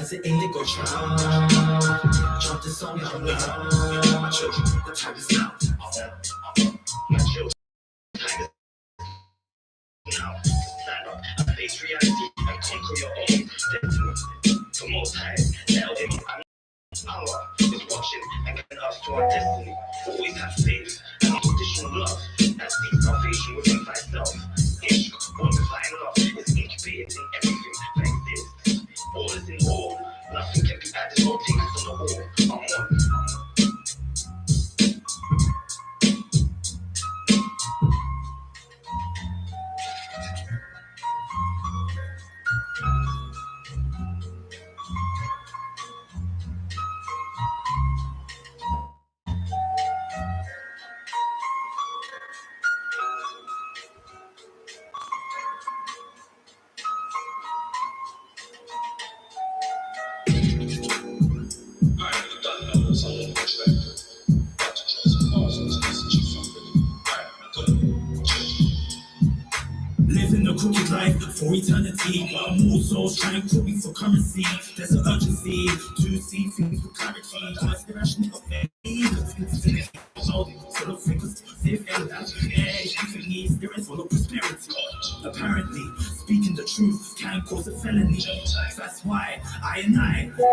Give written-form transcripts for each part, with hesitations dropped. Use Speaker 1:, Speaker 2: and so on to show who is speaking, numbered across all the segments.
Speaker 1: as an indigo child. Jump the song out loud. My children, the time is now. My children, the time is now. Stand up and face reality and conquer your own destiny. For most high, tell him power is watching and getting us to our destiny. Always have faith and unconditional love that seeks salvation within thyself. Ishq, quantifying love, is incubated in everything that exists. All is in all, nothing can be added or taken from the all. I'm one.
Speaker 2: Living a crooked life for eternity, but I'm also trying to be for currency. There's an urgency to see things with clarity. Just irrational affect me. Full of frequency, there is full of prosperity. Apparently, speaking the truth can cause a felony. That's why I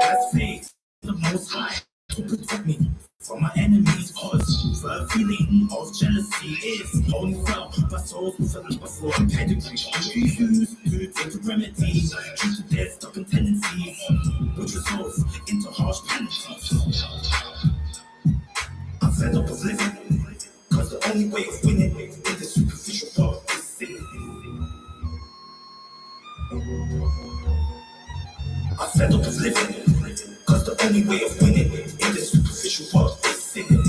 Speaker 2: has faith in the Most High to protect me from my enemies, cause the feeling of jealousy is only felt by souls who felt before pedigree. Refuse to take the remedy due to their stubborn tendencies, which results into harsh penalties. I'm fed up of living, cause the only way of winning in this superficial world is sinning. I'm fed up of living, cause the only way of winning in this superficial world is sinning.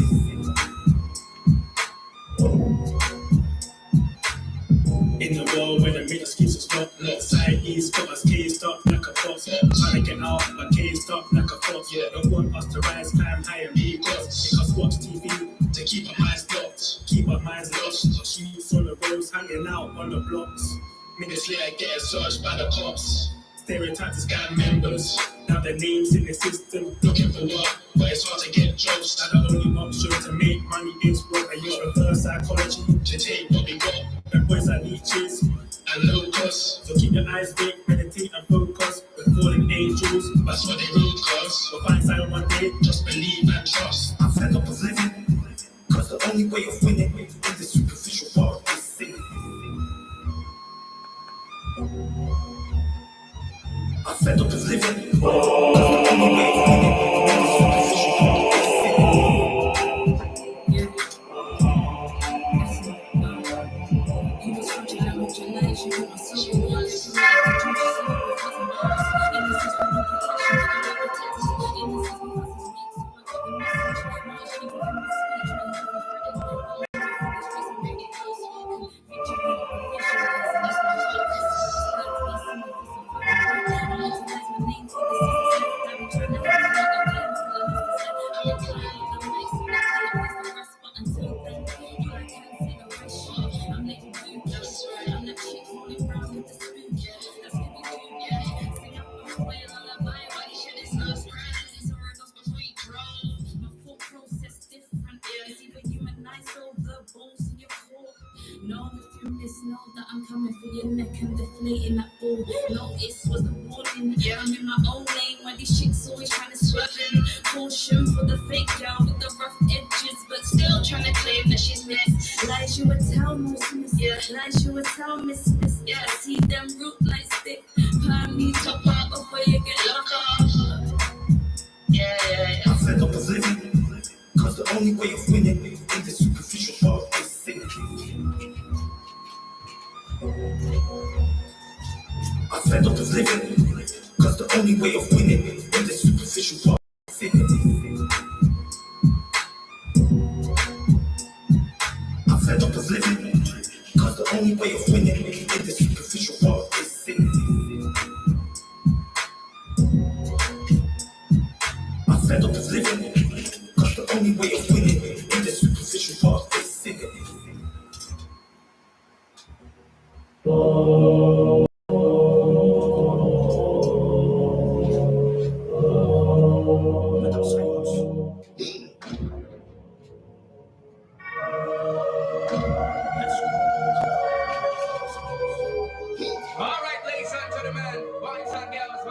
Speaker 2: In the world where the middle keeps us stop, society's got us caged up like a fox. Trying to get out, but caged up like a fox. Don't want us to rise, climb high and be gods. Make us watch TV to keep our minds locked, keep our minds lost. Sheets on the roads, hanging out on the blocks. Minutes later, getting searched by the cops. Stereotypes as gang members. Now their names in the system, looking for work, but it's hard to get jobs. Now the only option to make money is work. I use reverse psychology to take what we got. And boys are leeches and low cost. So keep your eyes big, meditate and focus. We're fallen angels, that's what they root cause. We'll find silent one day, just believe and trust. I'm fed up of living, cause the only way of winning in this superficial world is sinning. I'm fed up of living, cause the only way of winning in this superficial world is sinning.
Speaker 3: Know that I'm coming for your neck and deflating that ball. Notice was the warning. I'm in my own lane where these chicks always trying to swerve in. Caution for the fake girl with the rough edges, but still trying to claim that she's miss. Lies you would tell, miss. Lies you would tell, miss. I see them root like stick. Palm me top out before you get locked off.
Speaker 2: I'm fed up of living, cause the only way of winning in this superficial world is sinning. I'm fed up of living, cause the only way of winning in this superficial world is sinning. I'm fed up of living, cause the only way of winning in this superficial world is sinning. I'm fed up of living, cause the only way of winning in this superficial world is sinning.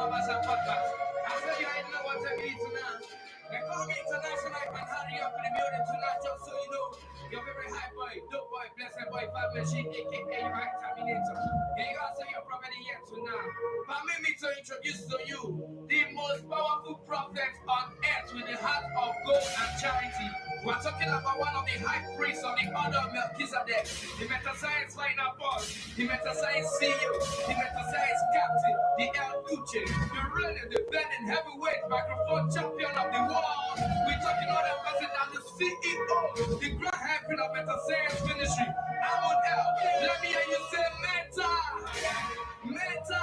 Speaker 1: Babasa podcast. I said you ain't know what I mean tonight. They call me international, I can hurry up in the building tonight just so you know. You're very high boy, dope boy, blessed boy, bad machine, aka right terminator. Yeah, you gotta say your property yet tonight. Permit me to introduce to you the most powerful prophet on earth with the heart of gold and charity. We're talking about one of the high priests of the order of Melchizedek, the Metascience final boss, the Metascience CEO, the Metascience captain, the El Duce, the reigning, the defending heavyweight microphone champion of the world. We're talking about that person and the CEO, the grand heaven of Metascience Ministry. I'm on L. Let me hear you say Meta. Meta.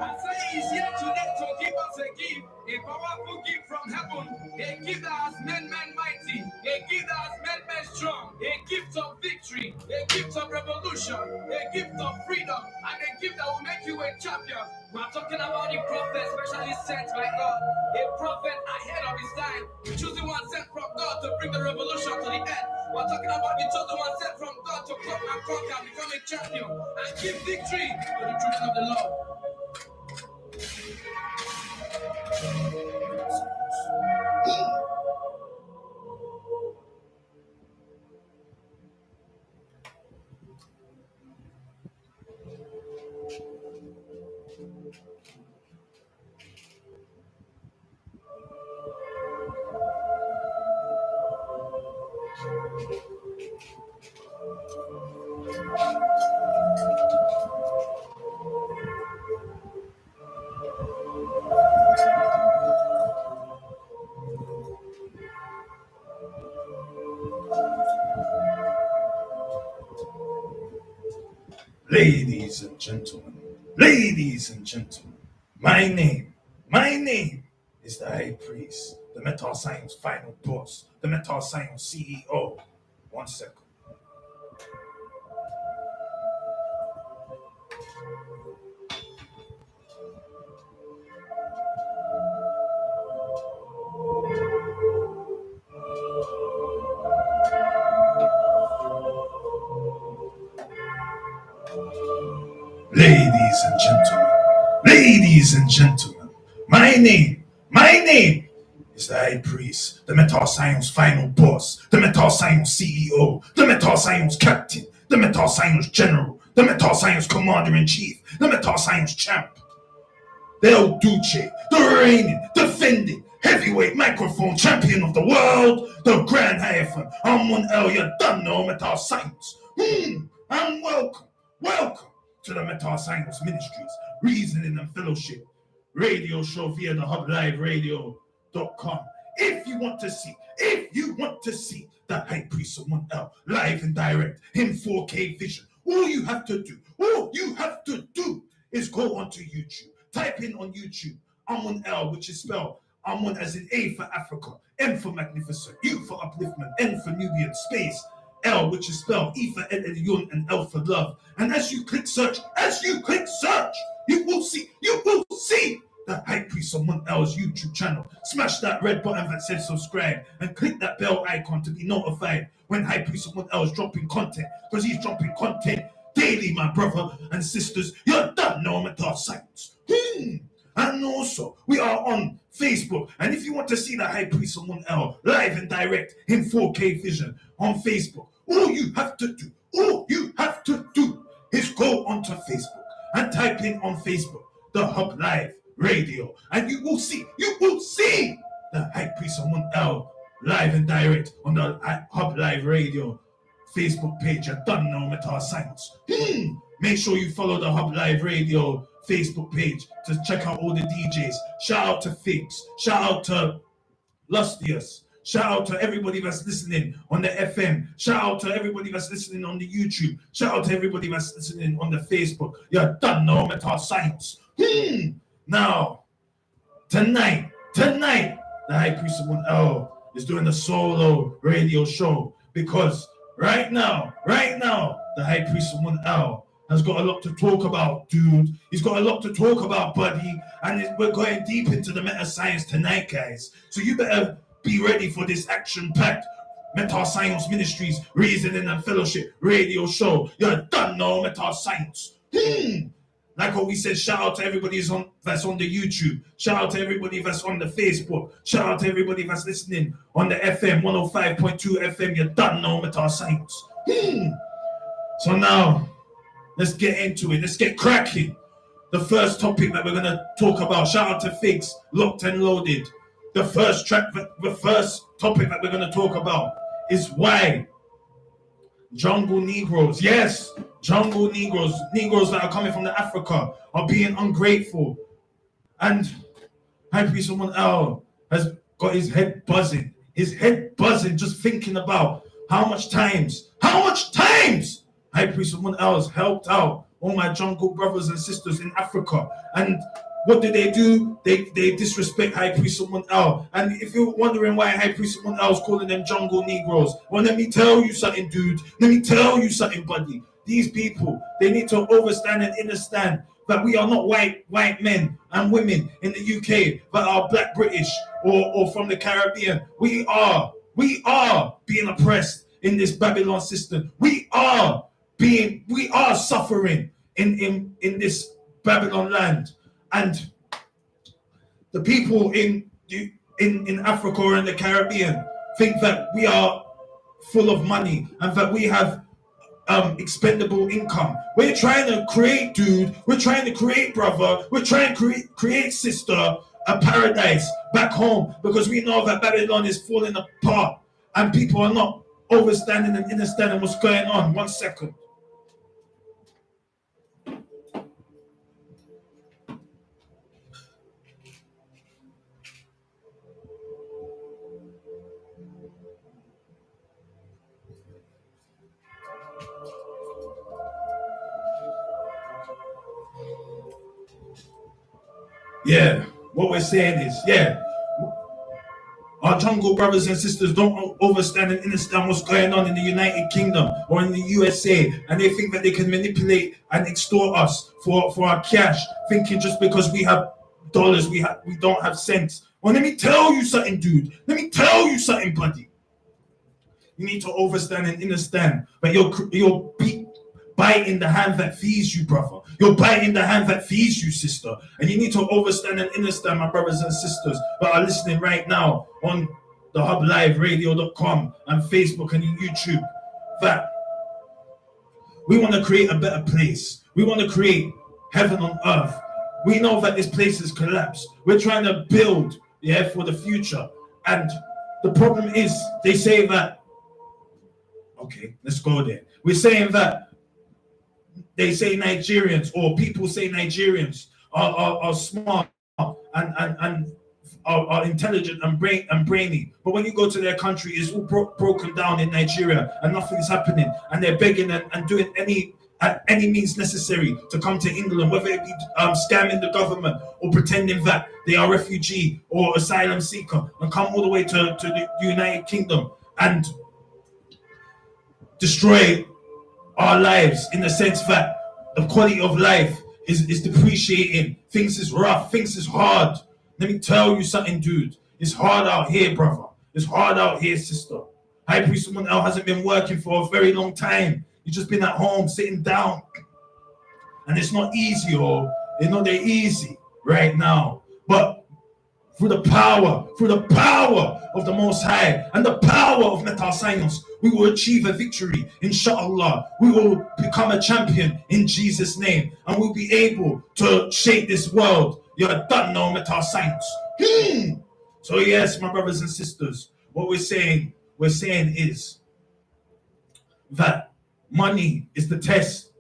Speaker 1: I say he's here today to give us a gift, a powerful gift from heaven, a gift that has made men mighty, a gift that has made men strong, a gift of victory, a gift of revolution, a gift of freedom, and a gift that will make you a champion. We're talking about the prophet specially sent by God, a prophet ahead of his time, the chosen one sent from God to bring the revolution to the earth. We're talking about the chosen one sent from God to come and conquer and become a champion and give victory to the children of the Lord.
Speaker 4: Ladies and gentlemen, my name is the High Priest, the Metascience final boss, the Metascience CEO. 1 second. Ladies and gentlemen, my name is the High Priest, the Metascience final boss, the Metascience CEO, the Metascience captain, the Metascience general, the Metascience commander-in-chief, the Metascience champ, the El Duce, the reigning, defending, heavyweight microphone champion of the world, the Grand Hierophant. I'm one L, you done know Metascience. And welcome to the Metascience Ministries, Reasoning and Fellowship radio show via the Thehublive.com. If you want to see the High Priest of 1L live and direct in 4K vision, all you have to do is go onto YouTube. Type in on YouTube, I'm1L, which is spelled I'm1 as in A for Africa, M for Magnificent, U for Upliftment, N for Nubian, space, L, which is spelled E for Elion and L for Love. And as you click search, you will see the High Priest of 1L's YouTube channel. Smash that red button that says subscribe and click that bell icon to be notified when High Priest of 1L is dropping content, because he's dropping content daily, my brother and sisters. You don't know Metascience. And also, we are on Facebook. And if you want to see the High Priest of 1L live and direct in 4K vision on Facebook, all you have to do is go onto Facebook and type in on Facebook the Thehublive Radio, and you will see the High Priest of 1L live and direct on the Thehublive Radio Facebook page. You don't know Metascience. Make sure you follow the Thehublive Radio Facebook page to check out all the DJs. Shout out to Figs, shout out to Lustius, shout out to everybody that's listening on the FM, shout out to everybody that's listening on the YouTube, shout out to everybody that's listening on the Facebook. You don't know Metascience. Now, tonight, the High Priest of 1L is doing a solo radio show, because right now, the High Priest of 1L has got a lot to talk about, dude. He's got a lot to talk about, buddy. And we're going deep into the Metascience tonight, guys. So you better be ready for this action-packed Metascience Ministries, Reasoning and Fellowship radio show. You don't know Metascience. Like what we said, shout out to everybody that's on the YouTube. Shout out to everybody that's on the Facebook. Shout out to everybody that's listening on the FM, 105.2 FM. You done know Metascience. So now, let's get into it. Let's get cracking. The first topic that we're going to talk about. Shout out to Figs, Locked and Loaded. The first topic that we're going to talk about is why jungle Negroes, yes, jungle Negroes that are coming from Africa are being ungrateful. And High Priest Someone L has got his head buzzing just thinking about how much times High Priest Someone L has helped out all my jungle brothers and sisters in Africa. And what do? They disrespect High Priest Someone L. And if you're wondering why High Priest Someone L is calling them jungle Negroes, well, let me tell you something, dude. Let me tell you something, buddy. These people, they need to understand and understand that we are not white men and women in the UK that are black British or from the Caribbean. We are being oppressed in this Babylon system. We are suffering in this Babylon land. And the people in Africa or in the Caribbean think that we are full of money and that we have expendable income. We're trying to create, dude. We're trying to create, brother. We're trying to create, sister, a paradise back home, because we know that Babylon is falling apart and people are not understanding and understanding what's going on. 1 second. Yeah, what we're saying is, our jungle brothers and sisters don't understand and understand what's going on in the United Kingdom or in the USA, and they think that they can manipulate and extort us for our cash, thinking just because we have dollars, we don't have cents. Well, let me tell you something, dude. Let me tell you something, buddy. You need to understand and understand that you're biting the hand that feeds you, brother. You're biting the hand that feeds you, sister. And you need to understand and understand, my brothers and sisters that are listening right now on the Thehublive radio.com and Facebook and YouTube, that we want to create a better place. We want to create heaven on earth. We know that this place has collapsed. We're trying to build, for the future. And the problem is, they say that, okay, let's go there. We're saying that they say Nigerians, or people say Nigerians are smart and are intelligent and brainy. But when you go to their country, it's all broken down in Nigeria and nothing is happening. And they're begging and doing any means necessary to come to England, whether it be scamming the government or pretending that they are refugee or asylum seeker, and come all the way to the United Kingdom and destroy our lives, in the sense that the quality of life is depreciating. Things is rough, things is hard. Let me tell you something, dude. It's hard out here, brother. It's hard out here, sister. High Priest Someone L hasn't been working for a very long time. You've just been at home, sitting down. And it's not easy, it's not that easy right now. But through the power of the Most High and the power of Metascience, we will achieve a victory, inshallah. We will become a champion in Jesus' name, and we'll be able to shape this world. You're done now, Metascience. So yes, my brothers and sisters, what we're saying is that money is the test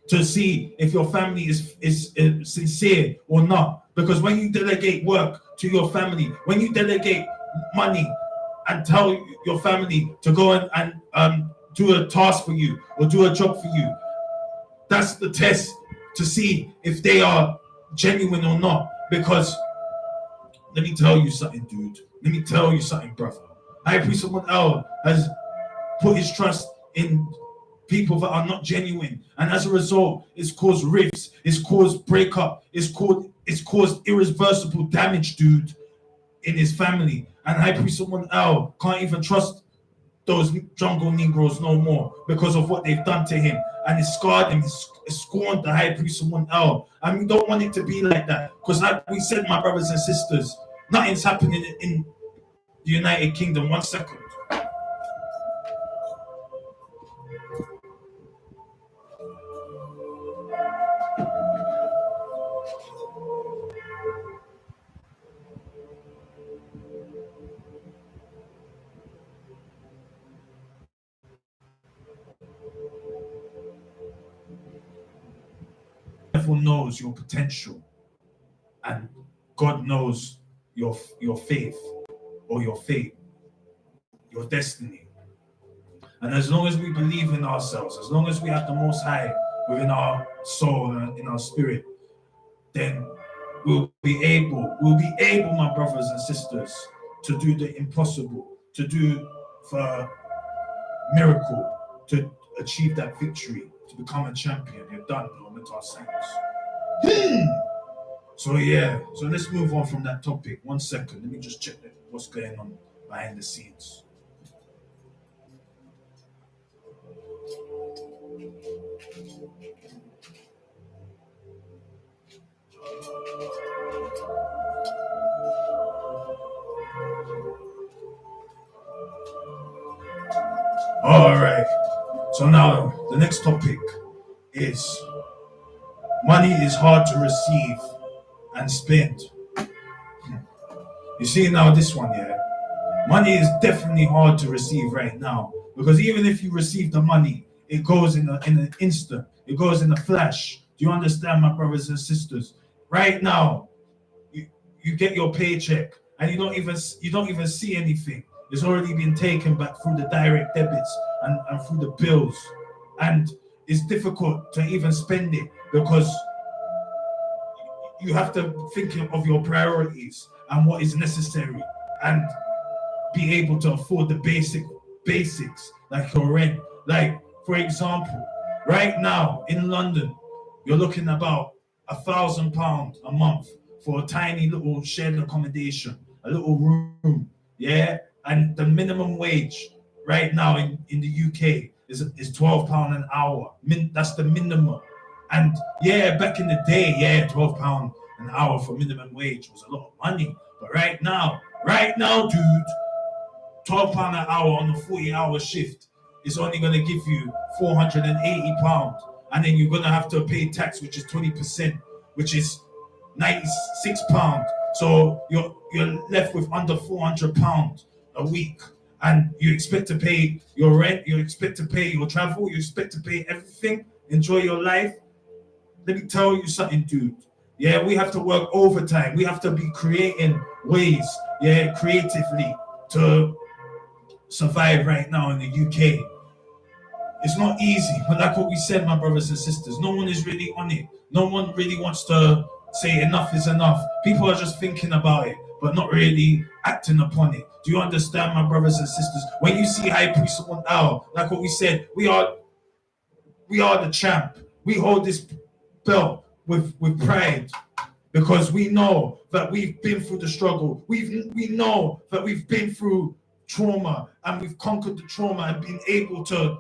Speaker 4: to see if your family is sincere or not. Because when you delegate work to your family, when you delegate money and tell your family to go and do a task for you or do a job for you, that's the test to see if they are genuine or not. Because let me tell you something, dude. Let me tell you something, brother. High Priest Someone L has put his trust in people that are not genuine, and as a result, it's caused rifts, it's caused breakup, it's caused irreversible damage, dude, in his family. And High Priest Someone L can't even trust those jungle Negroes no more because of what they've done to him, and it scarred him. It scorned the high priest someone else, and we don't want it to be like that. Because, like we said, my brothers and sisters, nothing's happening in the United Kingdom. 1 second. Devil knows your potential, and God knows your faith or your fate, your destiny. And as long as we believe in ourselves, as long as we have the Most High within our soul and in our spirit, then we'll be able, my brothers and sisters, to do the impossible, to do the miracle, to achieve that victory, to become a champion. You're done, no Metascience. So yeah, so let's move on from that topic. 1 second, let me just check what's going on behind the scenes. All right, so now the next topic is money is hard to receive and spend. You see now this one, yeah? Money is definitely hard to receive right now, because even if you receive the money, it goes in an instant. It goes in a flash. Do you understand, my brothers and sisters? Right now, you get your paycheck and you don't even see anything. It's already been taken back through the direct debits and through the bills, and it's difficult to even spend it because you have to think of your priorities and what is necessary, and be able to afford the basics like your rent. Like, for example, right now in London, you're looking about £1,000 a month for a tiny little shared accommodation, a little room, yeah. And the minimum wage right now in the UK is £12 an hour. That's the minimum. And yeah, back in the day, yeah, £12 an hour for minimum wage was a lot of money. But right now, dude, £12 an hour on a 40-hour shift is only going to give you £480. And then you're going to have to pay tax, which is 20%, which is £96. So you're left with under £400 a week. And you expect to pay your rent, you expect to pay your travel, you expect to pay everything, enjoy your life. Let me tell you something, dude. Yeah, we have to work overtime. We have to be creating ways, yeah, creatively to survive right now in the UK. It's not easy, but like what we said, my brothers and sisters, no one is really on it. No one really wants to say enough is enough. People are just thinking about it, but not really acting upon it. Do you understand, my brothers and sisters? When you see High Priest someone out, like what we said, we are the champ. We hold this belt with pride, because we know that we've been through the struggle. We know that we've been through trauma, and we've conquered the trauma and been able to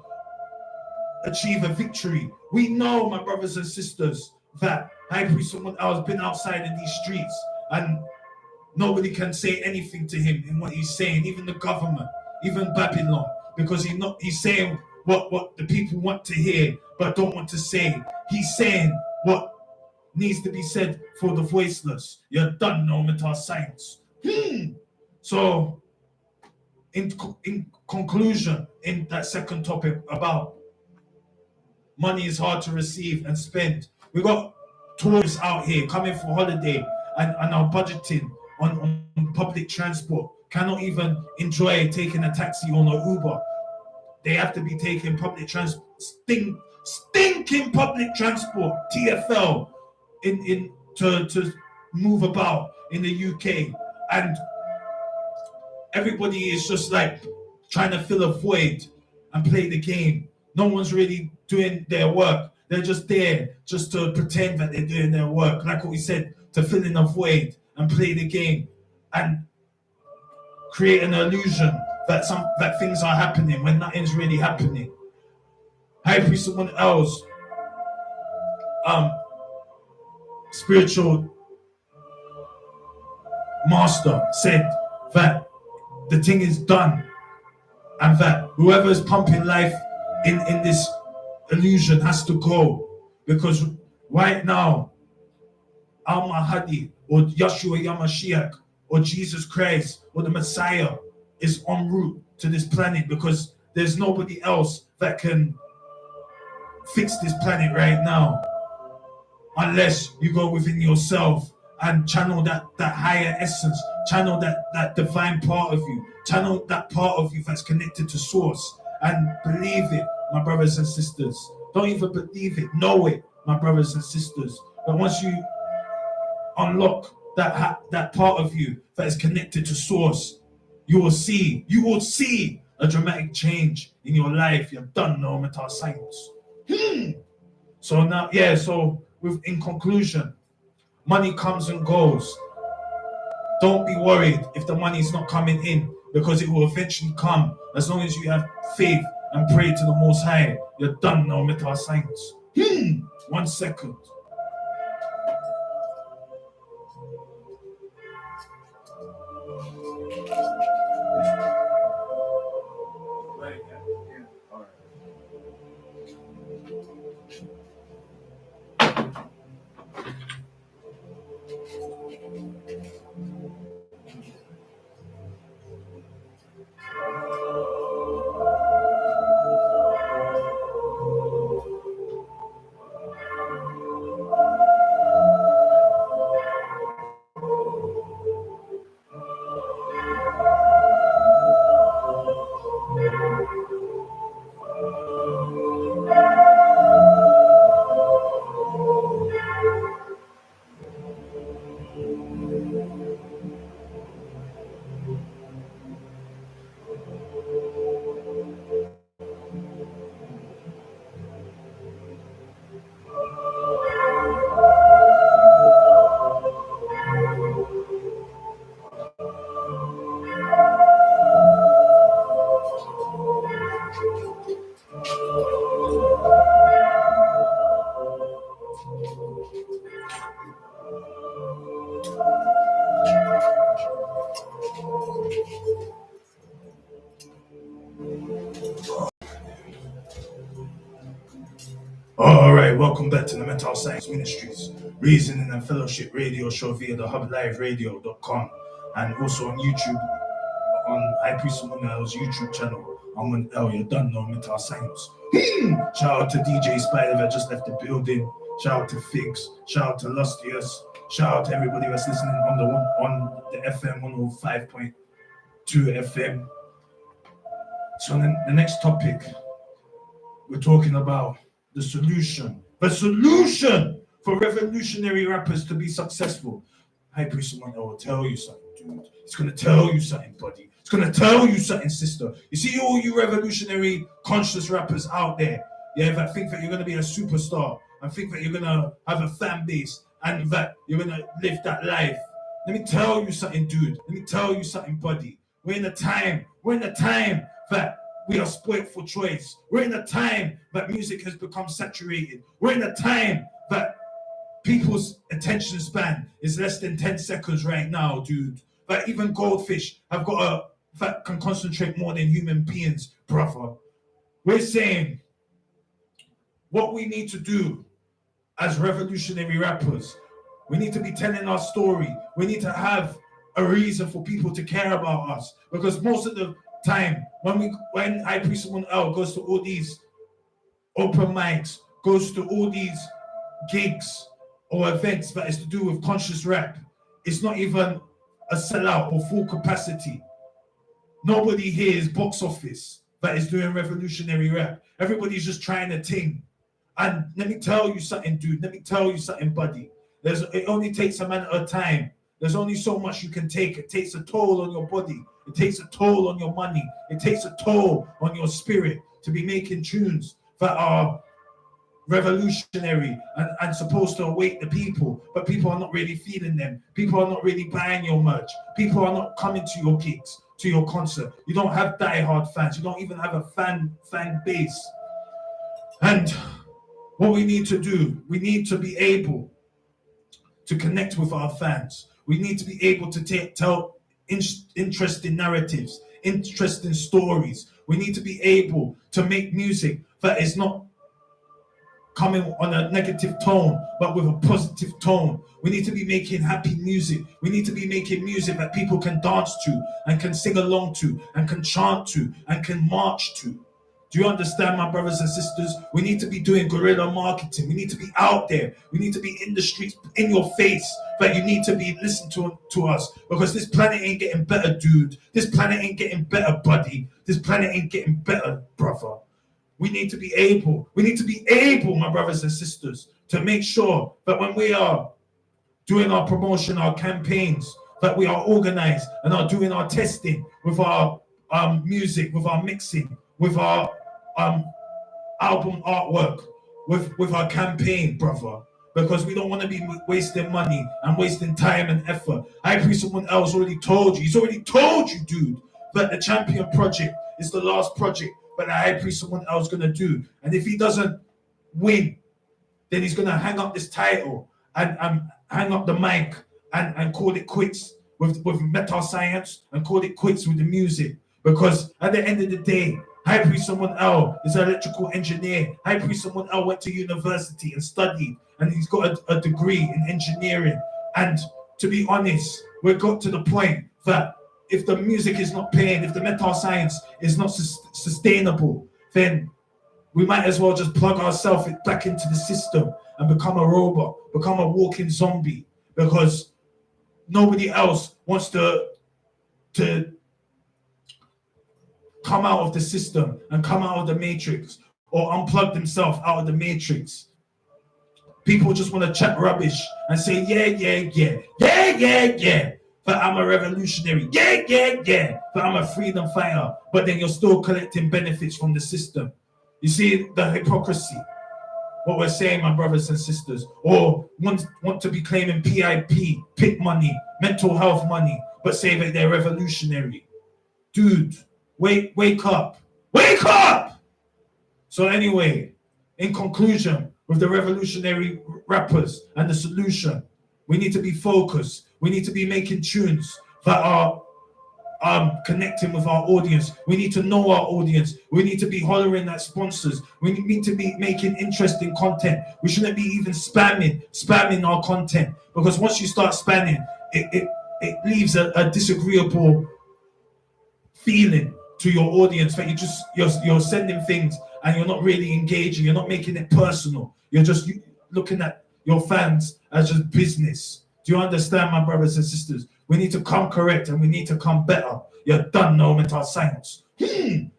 Speaker 4: achieve a victory. We know, my brothers and sisters, that High Priest someone else has been outside in these streets, and nobody can say anything to him in what he's saying, even the government, even Babylon, because he's saying what the people want to hear but don't want to say. He's saying what needs to be said for the voiceless. You're done, no Metascience. So, in conclusion, in that second topic about money is hard to receive and spend, we got tourists out here coming for holiday and are budgeting on public transport, cannot even enjoy taking a taxi or an Uber. They have to be taking public transport, stinking public transport, TFL, to move about in the UK. And everybody is just like trying to fill a void and play the game. No one's really doing their work. They're just there just to pretend that they're doing their work, like what we said, to fill in a void and play the game and create an illusion that things are happening when nothing's really happening. High priest, someone else, spiritual master said that the thing is done, and that whoever is pumping life in this illusion has to go, because right now Al Mahdi or Yeshua Yamashiach or Jesus Christ or the Messiah is en route to this planet, because there's nobody else that can fix this planet right now unless you go within yourself and channel that higher essence, channel that divine part of you, channel that part of you that's connected to source, and believe it, my brothers and sisters. Don't even believe it, know it, my brothers and sisters. But once you unlock that part of you that is connected to source, you will see a dramatic change in your life. You've done no Metascience. So now, in conclusion, money comes and goes. Don't be worried if the money's not coming in, because it will eventually come. As long as you have faith and pray to the Most High, you're done no Metascience. 1 second. All right, welcome back to the Metascience Ministries, Reasoning and Fellowship radio show via the Thehublive.com, and also on YouTube, on High Priest Amunel's YouTube channel. You're done no Metascience. Shout out to DJ Spider that just left the building. Shout out to Figs. Shout out to Lustius. Shout out to everybody that's listening on the FM 105.2 FM. So the next topic, we're talking about the solution for revolutionary rappers to be successful. High Priest will tell you something, dude. It's gonna tell you something, buddy. It's gonna tell you something, sister. You see all you revolutionary conscious rappers out there, that think that you're gonna be a superstar and think that you're gonna have a fan base and that you're gonna live that life. Let me tell you something, dude. Let me tell you something, buddy. We're in a time that we are spoilt for choice. We're in a time that music has become saturated. We're in a time that people's attention span is less than 10 seconds right now, dude. That even goldfish that can concentrate more than human beings, brother. We're saying what we need to do as revolutionary rappers. We need to be telling our story. We need to have a reason for people to care about us, because most of the time when High Priest L goes to all these open mics, goes to all these gigs or events that is to do with conscious rap, it's not even a sellout or full capacity. Nobody here is box office that is doing revolutionary rap. Everybody's just trying a thing. And let me tell you something, dude. Let me tell you something, buddy. It only takes a matter of time. There's only so much you can take. It takes a toll on your body. It takes a toll on your money. It takes a toll on your spirit to be making tunes that are revolutionary and supposed to awake the people, but people are not really feeling them. People are not really buying your merch. People are not coming to your gigs. to your concert. You don't have die-hard fans. You don't even have a fan base. And what we need to do, we need to be able to connect with our fans. We need to be able to tell interesting narratives, interesting stories. We need to be able to make music that is not coming on a negative tone, but with a positive tone. We need to be making happy music. We need to be making music that people can dance to and can sing along to and can chant to and can march to. Do you understand, my brothers and sisters? We need to be doing guerrilla marketing. We need to be out there. We need to be in the streets, in your face. But you need to be listening to us, because this planet ain't getting better, dude. This planet ain't getting better, buddy. This planet ain't getting better, brother. We need to be able, my brothers and sisters, to make sure that when we are doing our promotion, our campaigns, that we are organized and are doing our testing with our music, with our mixing, with our album artwork, with our campaign, brother. Because we don't want to be wasting money and wasting time and effort. I agree, someone else already told you. He's already told you, dude, that the Champion project is the last project but the high priest someone else gonna do. And if he doesn't win, then he's gonna hang up this title and hang up the mic and call it quits with Metascience and call it quits with the music. Because at the end of the day, High Priest Someone L is an electrical engineer. High Priest Someone L went to university and studied, and he's got a degree in engineering. And to be honest, we've got to the point that if the music is not paying, if the Metascience is not sustainable, then we might as well just plug ourselves back into the system and become a robot, become a walking zombie, because nobody else wants to come out of the system and come out of the matrix or unplug themselves out of the matrix. People just want to chat rubbish and say, yeah, but I'm a revolutionary. Yeah, but I'm a freedom fighter. But then you're still collecting benefits from the system. You see the hypocrisy, what we're saying, my brothers and sisters, or want to be claiming PIP money, mental health money, but say that they're revolutionary. Dude, wake up. So anyway, in conclusion, with the revolutionary rappers and the solution, we need to be focused. We need to be making tunes that are connecting with our audience. We need to know our audience. We need to be hollering at sponsors. We need to be making interesting content. We shouldn't be even spamming our content, because once you start spamming, it leaves a disagreeable feeling to your audience that you're sending things and you're not really engaging. You're not making it personal. You're just looking at your fans as just business. Do you understand, my brothers and sisters? We need to come correct and we need to come better. You're done, no Metascience.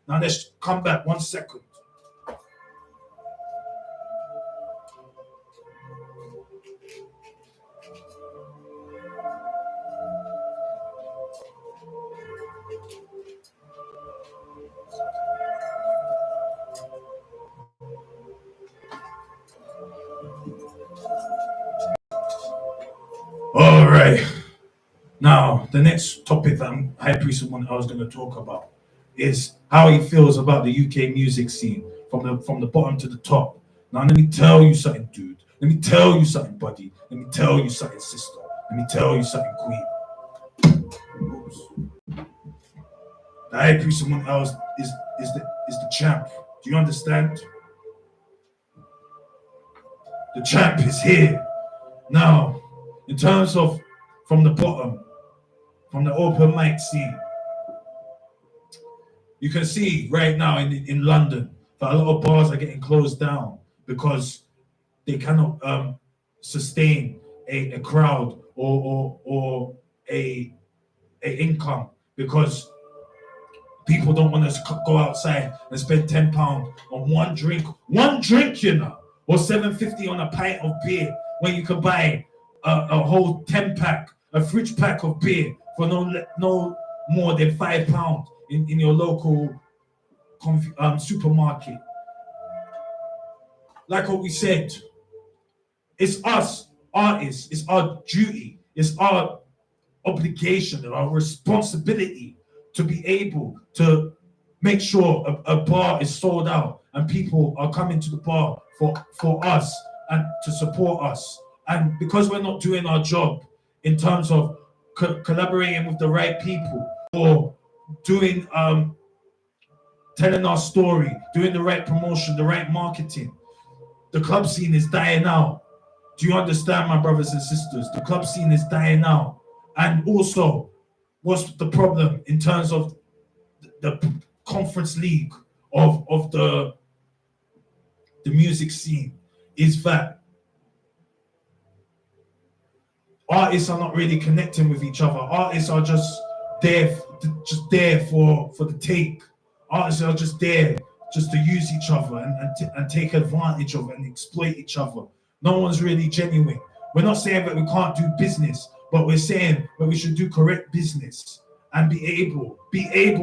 Speaker 4: Now let's come back 1 second. All right. Now, the next topic that High Priest someone I was going to talk about is how he feels about the UK music scene from the bottom to the top. Now, let me tell you something, dude. Let me tell you something, buddy. Let me tell you something, sister. Let me tell you something, queen. Oops. The High Priest someone else is the champ. Do you understand? The champ is here. Now, in terms of from the bottom, from the open mic scene, you can see right now in London that a lot of bars are getting closed down because they cannot sustain a crowd or a income, because people don't want to go outside and spend £10 on one drink, you know, or £7.50 on a pint of beer, when you could buy a whole 10-pack, a fridge pack of beer for no more than £5 in your local supermarket. Like what we said, it's us artists, it's our duty, it's our obligation, our responsibility to be able to make sure a bar is sold out and people are coming to the bar for us and to support us. And because we're not doing our job in terms of collaborating with the right people or doing telling our story, doing the right promotion, the right marketing, the club scene is dying out. Do you understand, my brothers and sisters? The club scene is dying out. And also, what's the problem in terms of the conference league of the music scene is that artists are not really connecting with each other. Artists are just there for the take. Artists are just there just to use each other and take advantage of and exploit each other. No one's really genuine. We're not saying that we can't do business, but we're saying that we should do correct business and be able,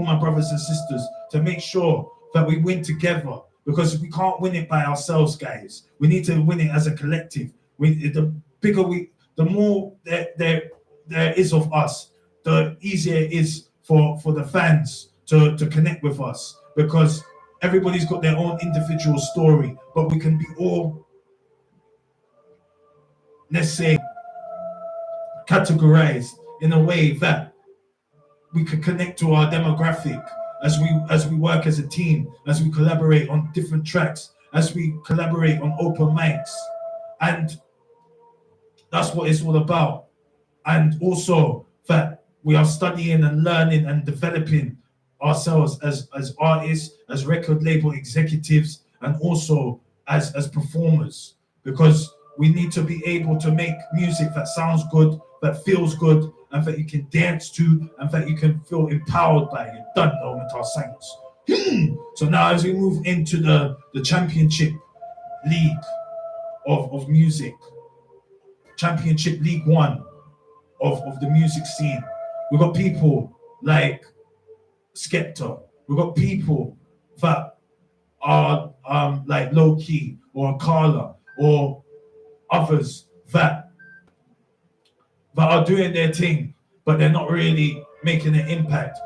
Speaker 4: my brothers and sisters, to make sure that we win together, because we can't win it by ourselves, guys. We need to win it as a collective. The more there is of us, the easier it is for the fans to connect with us, because everybody's got their own individual story, but we can be all, let's say, categorized in a way that we can connect to our demographic as we work as a team, as we collaborate on different tracks, as we collaborate on open mics. And that's what it's all about. And also that we are studying and learning and developing ourselves as artists, as record label executives, and also as performers, because we need to be able to make music that sounds good, that feels good, and that you can dance to, and that you can feel empowered by. You don't know Metascience. So now as we move into the championship league of music, Championship League 1 of the music scene, we've got people like Skepta, we've got people that are like Low Key or Carla or others that are doing their thing, but they're not really making an impact.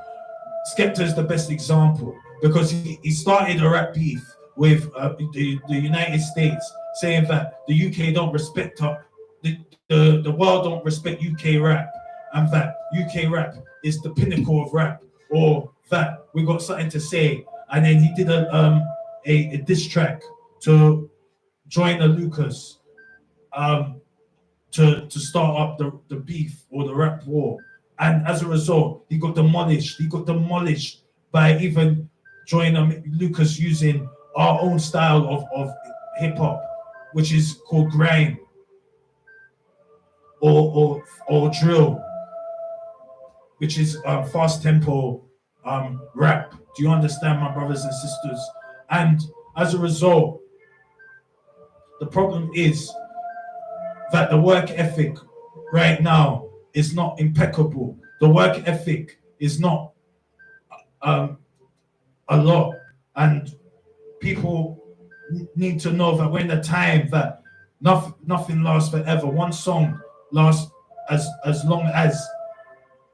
Speaker 4: Skepta is the best example, because he started a rap beef with the United States, saying that the UK don't respect the world don't respect UK rap, and that UK rap is the pinnacle of rap, or that we got something to say. And then he did a diss track to Joyner Lucas to start up the beef or the rap war. And as a result, he got demolished. He got demolished by even Joyner Lucas using our own style of hip hop, which is called grime or drill, which is fast tempo rap. Do you understand, my brothers and sisters? And as a result, the problem is that the work ethic right now is not impeccable. The work ethic is not a lot, and people need to know that we're in a time that nothing lasts forever. One song lasts as long as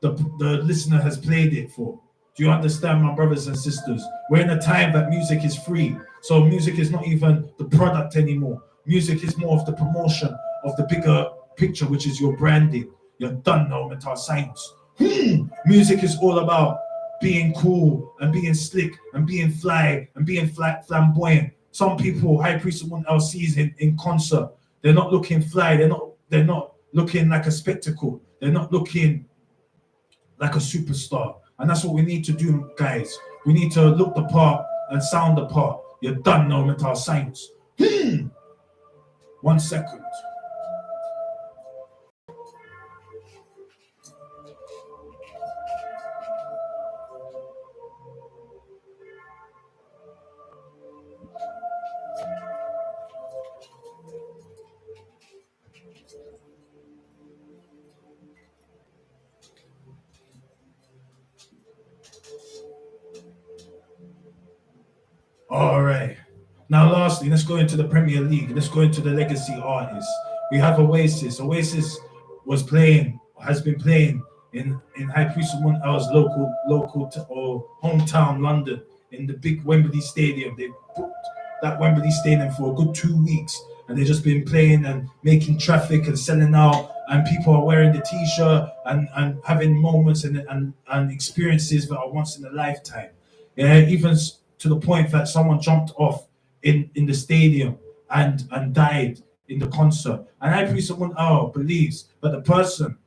Speaker 4: the listener has played it for. Do you understand, my brothers and sisters? We're in a time that music is free, so music is not even the product anymore. Music is more of the promotion of the bigger picture, which is your branding. You're done now, Metascience. Music is all about being cool and being slick and being fly and being flamboyant. Some people, High Priest of One LCs in concert, they're not looking fly. They're not looking like a spectacle. They're not looking like a superstar. And that's what we need to do, guys. We need to look the part and sound the part. You're done now, Metascience. 1 second. All right. Now, lastly, let's go into the Premier League. Let's go into the legacy artists. We have Oasis. Oasis has been playing in High Priest of Montel's or hometown London, in the big Wembley Stadium. They booked that Wembley Stadium for a good 2 weeks, and they've just been playing and making traffic and selling out, and people are wearing the t-shirt and having moments and experiences that are once in a lifetime. Yeah, even to the point that someone jumped off in the stadium and died in the concert. And High Priest of Montel believes that the person,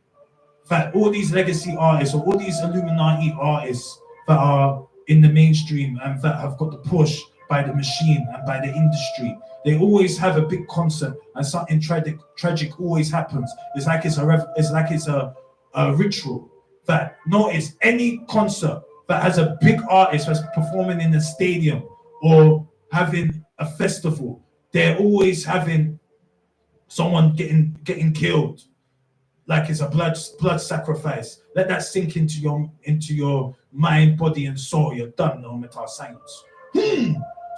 Speaker 4: that all these legacy artists or all these Illuminati artists that are in the mainstream and that have got the push by the machine and by the industry, they always have a big concert and something tragic always happens. It's like it's a ritual. That notice any concert that has a big artist that's performing in a stadium or having a festival, they're always having someone getting killed. Like it's a blood sacrifice. Let that sink into your mind, body, and soul. You're done, no Metascience.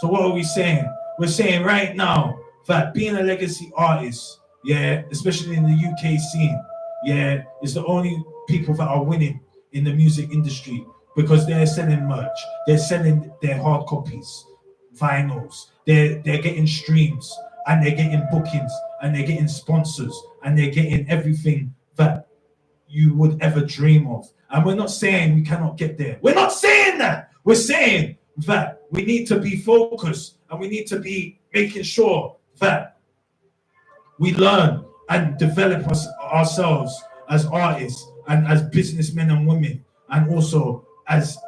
Speaker 4: So what are we saying? We're saying right now that being a legacy artist, yeah, especially in the UK scene, yeah, is the only people that are winning in the music industry, because they're selling merch, they're selling their hard copies, vinyls, they're getting streams, and they're getting bookings, and they're getting sponsors, and they're getting everything that you would ever dream of. And we're not saying we cannot get there. We're not saying that. We're saying that we need to be focused, and we need to be making sure that we learn and develop ourselves as artists and as businessmen and women, and also as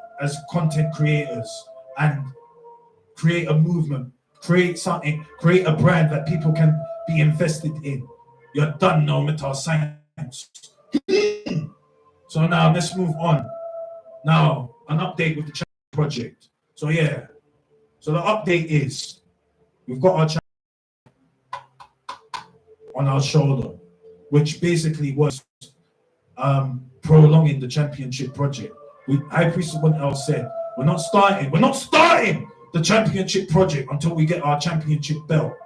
Speaker 4: content creators, and create a movement, create something, create a brand that people can be invested in. You're done now, Metascience. So now let's move on. Now, an update with the channel project. So yeah, so the update is we've got our channel on our shoulder, which basically was prolonging the championship project. High Priest of Montel said, we're not starting the championship project until we get our championship belt,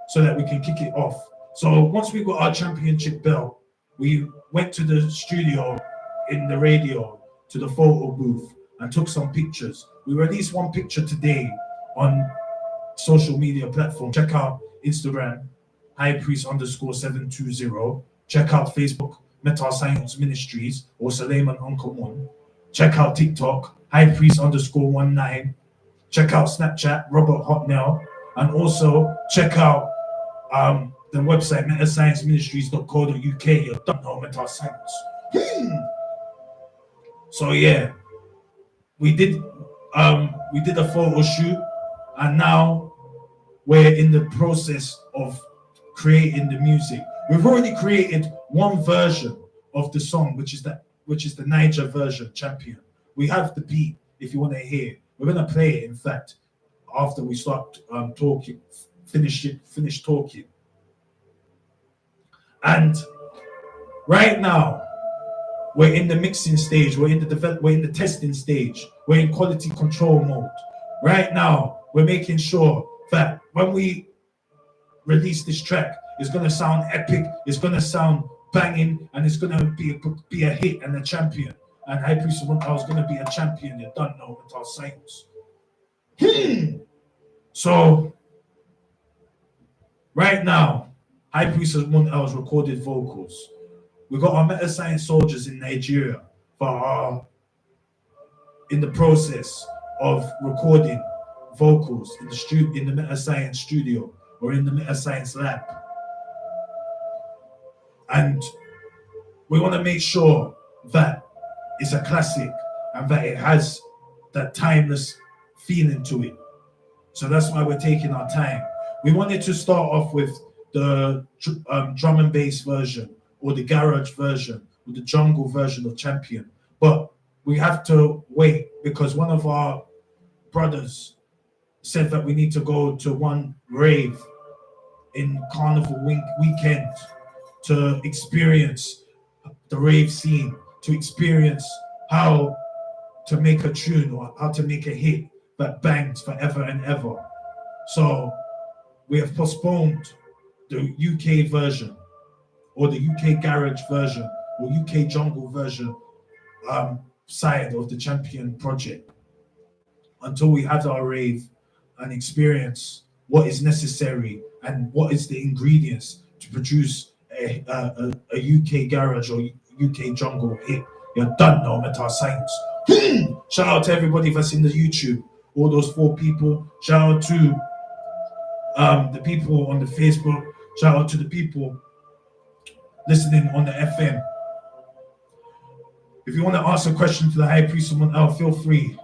Speaker 4: so that we can kick it off. So once we got our championship belt, we went to the studio in the radio, to the photo booth, and took some pictures. We released one picture today on social media platform. Check out Instagram, highpriest_720. Check out Facebook, Metascience Ministries, or Suleiman Uncle Mon. Check out TikTok, highpriest_19. Check out Snapchat, Robert Hotmail, and also check out the website, metascienceministries.co.uk. You don't know Metascience. So yeah, we did a photo shoot, and now we're in the process of creating the music. We've already created one version of the song, which is the Niger version, Champion. We have the beat if you want to hear. We're gonna play it, in fact, after we start talking, finish talking. And right now, we're in the mixing stage, we're in the testing stage, we're in quality control mode. Right now, we're making sure that when we release this track, it's gonna sound epic, it's gonna sound banging, and it's gonna be a hit and a champion. And High Priest of Montel is gonna be a champion. You don't know Metascience. So right now, High Priest of Montel's recorded vocals. We got our Metascience soldiers in Nigeria that are in the process of recording vocals in the Metascience studio or in the Metascience lab. And we want to make sure that it's a classic and that it has that timeless feeling to it. So that's why we're taking our time. We wanted to start off with the drum and bass version, or the garage version, or the jungle version of Champion. But we have to wait because one of our brothers said that we need to go to one rave in Carnival weekend to experience the rave scene, to experience how to make a tune or how to make a hit that bangs forever and ever. So we have postponed the UK version, or the UK garage version, or UK jungle version side of the champion project until we had our rave and experience what is necessary and what is the ingredients to produce a UK garage or UK jungle hit. You're done now, Metascience. Shout out to everybody that's in the YouTube, all those 4 people. Shout out to the people on the Facebook. Shout out to the people listening on the FM. If you want to ask a question to the High Priest Someone L, feel free,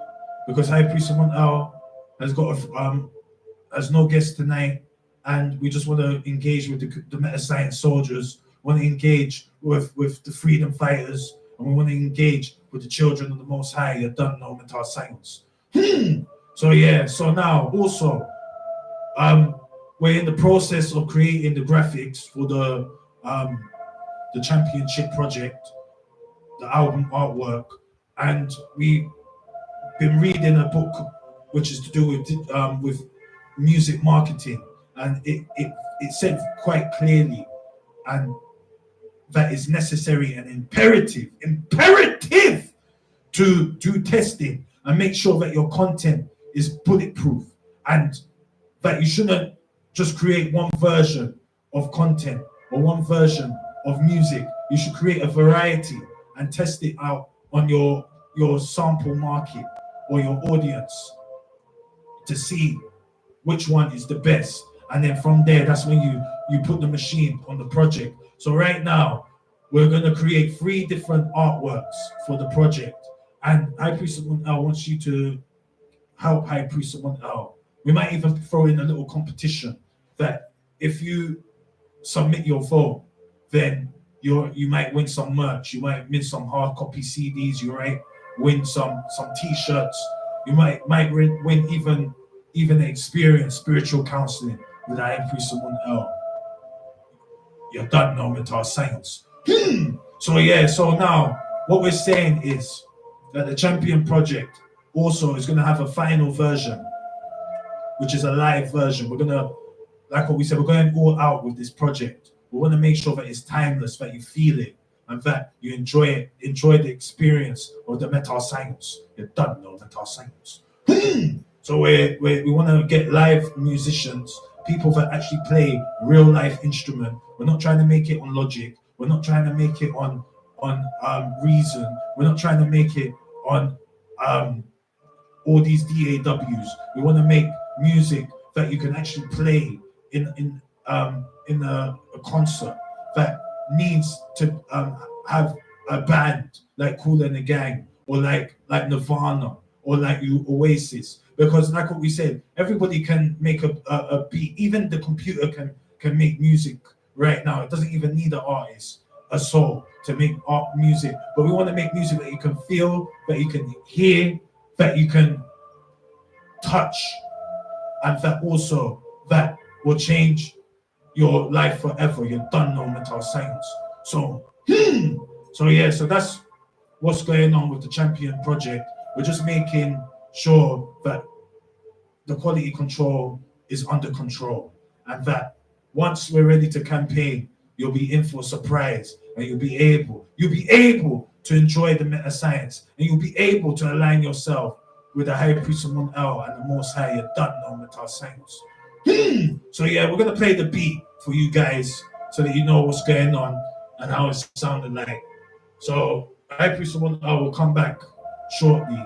Speaker 4: because High Priest Someone L has got has no guest tonight, and we just want to engage with the Metascience soldiers. We want to engage with the freedom fighters, and we want to engage with the children of the Most High. You don't know Metascience. So yeah. So now also, we're in the process of creating the graphics for the championship project, the album artwork, and we've been reading a book which is to do with music marketing, and it said quite clearly, and that is necessary and imperative to do testing and make sure that your content is bulletproof, and that you shouldn't just create one version of content or one version of music. You should create a variety and test it out on your sample market or your audience to see which one is the best, and then from there, that's when you put the machine on the project. So right now we're going to create 3 different artworks for the project, and High Priest Someone L wants you to help High Priest Someone L. We might even throw in a little competition that if you submit your vote, then you might win some merch, you might win some hard copy CDs, you might win some t-shirts, you might win even experience spiritual counseling with High Priest Someone L. You're done now, Metascience. So yeah, so now what we're saying is that the champion project also is going to have a final version, which is a live version. We're going to, like what we said, we're going all out with this project. We want to make sure that it's timeless, that you feel it, and that you enjoy it, enjoy the experience of the Metascience. You're done now, Metascience. So we want to get live musicians, people that actually play real life instrument. We're not trying to make it on Logic. We're not trying to make it on Reason. We're not trying to make it on all these DAWs. We want to make music that you can actually play in a concert, that needs to have a band like Kool and the Gang, or like Nirvana, or like Oasis. Because like what we said, everybody can make a beat. Even the computer can make music right now. It doesn't even need an artist, a soul, to make art music. But we want to make music that you can feel, that you can hear, that you can touch, and that also that will change your life forever. You're done no Metascience. So yeah, so that's what's going on with the champion project. We're just making sure that the quality control is under control, and that once we're ready to campaign, you'll be in for a surprise, and you'll be able to enjoy the Metascience, and you'll be able to align yourself with the High Priest Someone L and the Most High. You're done now, Metascience. So yeah, we're gonna play the beat for you guys so that you know what's going on and how it's sounding like. So High Priest Someone L will come back shortly.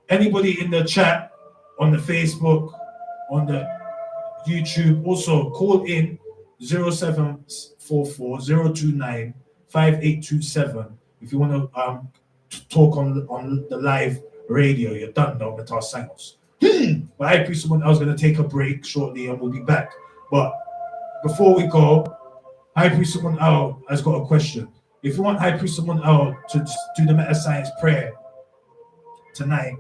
Speaker 4: Anybody in the chat, on the Facebook, on the YouTube, also call in 0744 029 5827 if you want to talk on the live radio. You're done now, Metascience. But High Priest Someone Else is going to take a break shortly, and we'll be back. But before we go, High Priest Someone Else has got a question. If you want High Priest Someone Else to do the Metascience prayer tonight,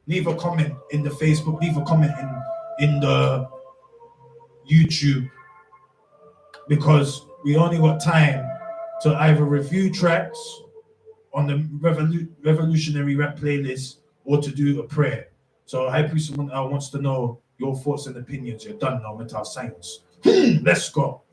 Speaker 4: leave a comment in the Facebook, leave a comment in the YouTube, because we only got time to either review tracks on the Revolutionary Rap playlist or to do a prayer. So High Priest Someone Else wants to know your thoughts and opinions. You're done now, Metascience. Let's go.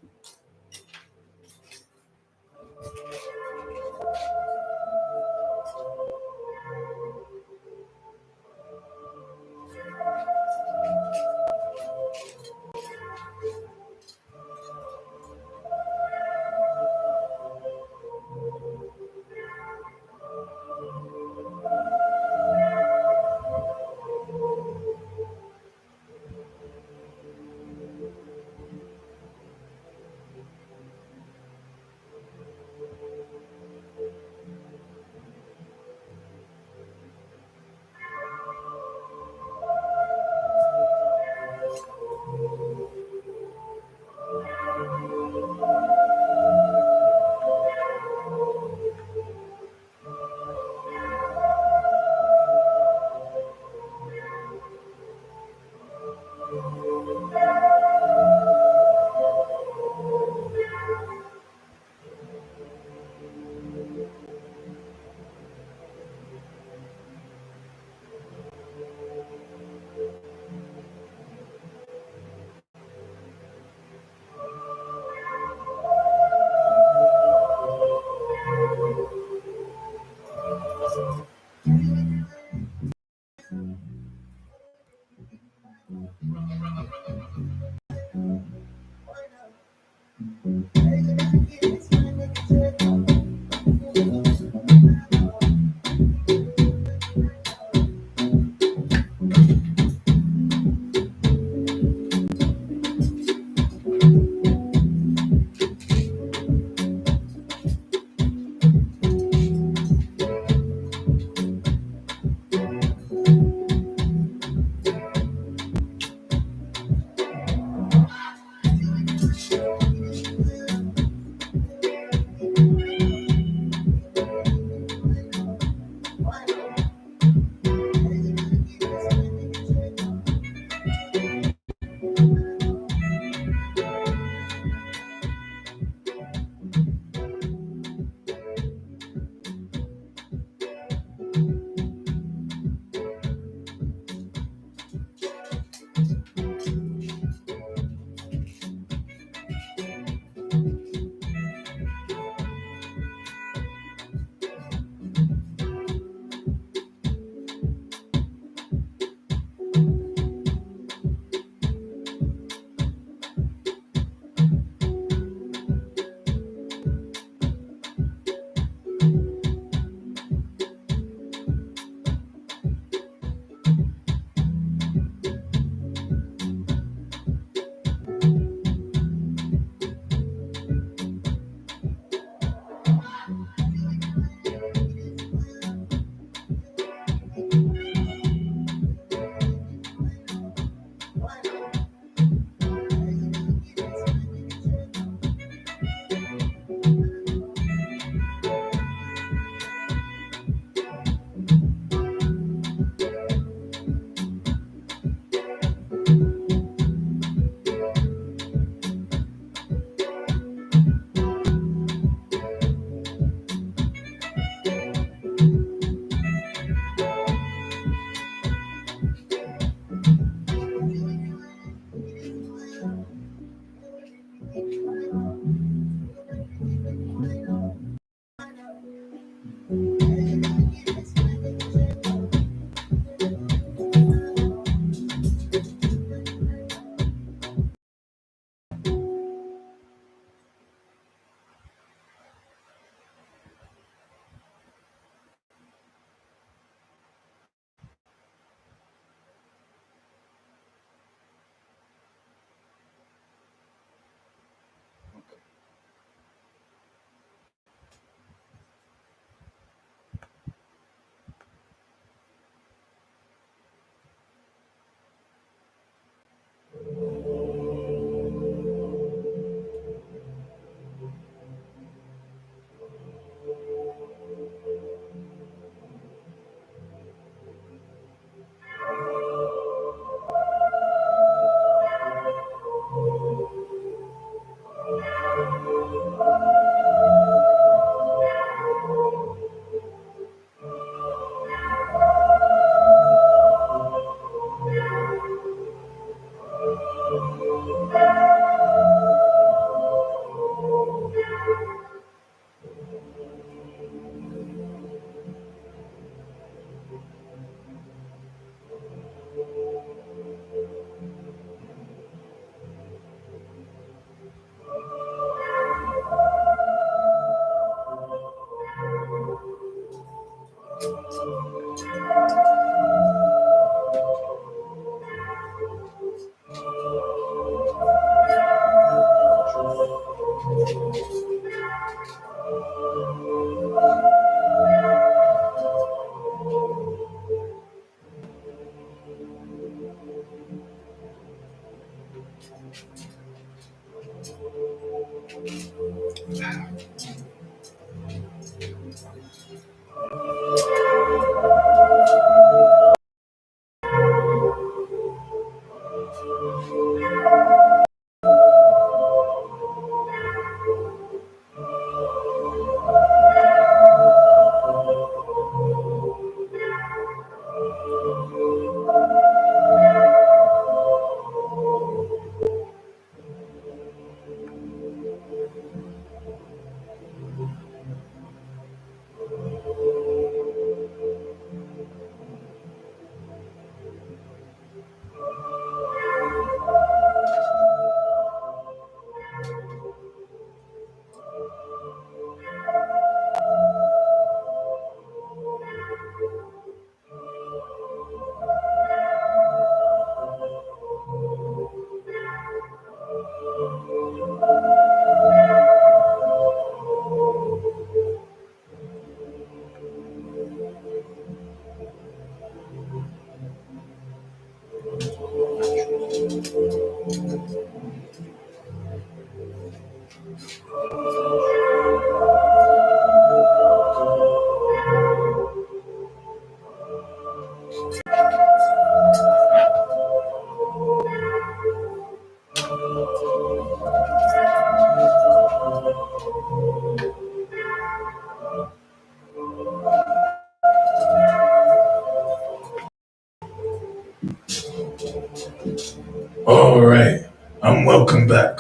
Speaker 4: All right, and welcome back.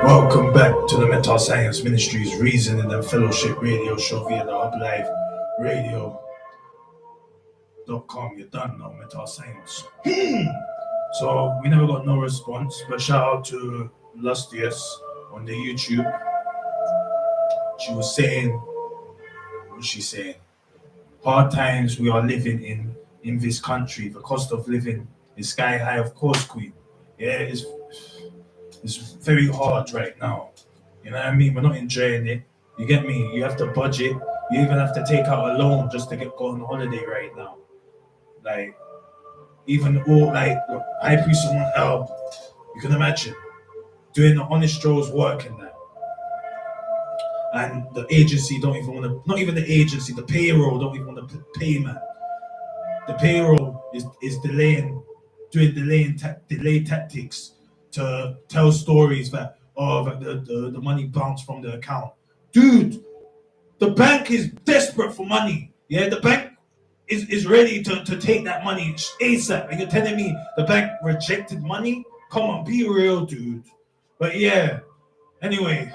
Speaker 4: Welcome back to the Metascience Ministries Reasoning and Fellowship Radio Show via the Thehublive Radio.com. You done now, Metascience. So we never got no response, but shout out to Lustius on the YouTube. She was saying, what was she saying? Hard times we are living in this country. The cost of living is sky high, of course, Queen. Yeah, it's very hard right now. You know what I mean? We're not enjoying it. You get me? You have to budget. You even have to take out a loan just to go on holiday right now. Like, even all like High Priest someone else, you can imagine doing the honest Joe's work in that. And the agency don't even want to, not even the agency, the payroll don't even want to pay, man. The payroll is delaying, doing delay tactics to tell stories that the money bounced from the account. Dude, the bank is desperate for money. Yeah, the bank is ready to take that money ASAP. And you're telling me the bank rejected money? Come on, be real, dude. But yeah, anyway,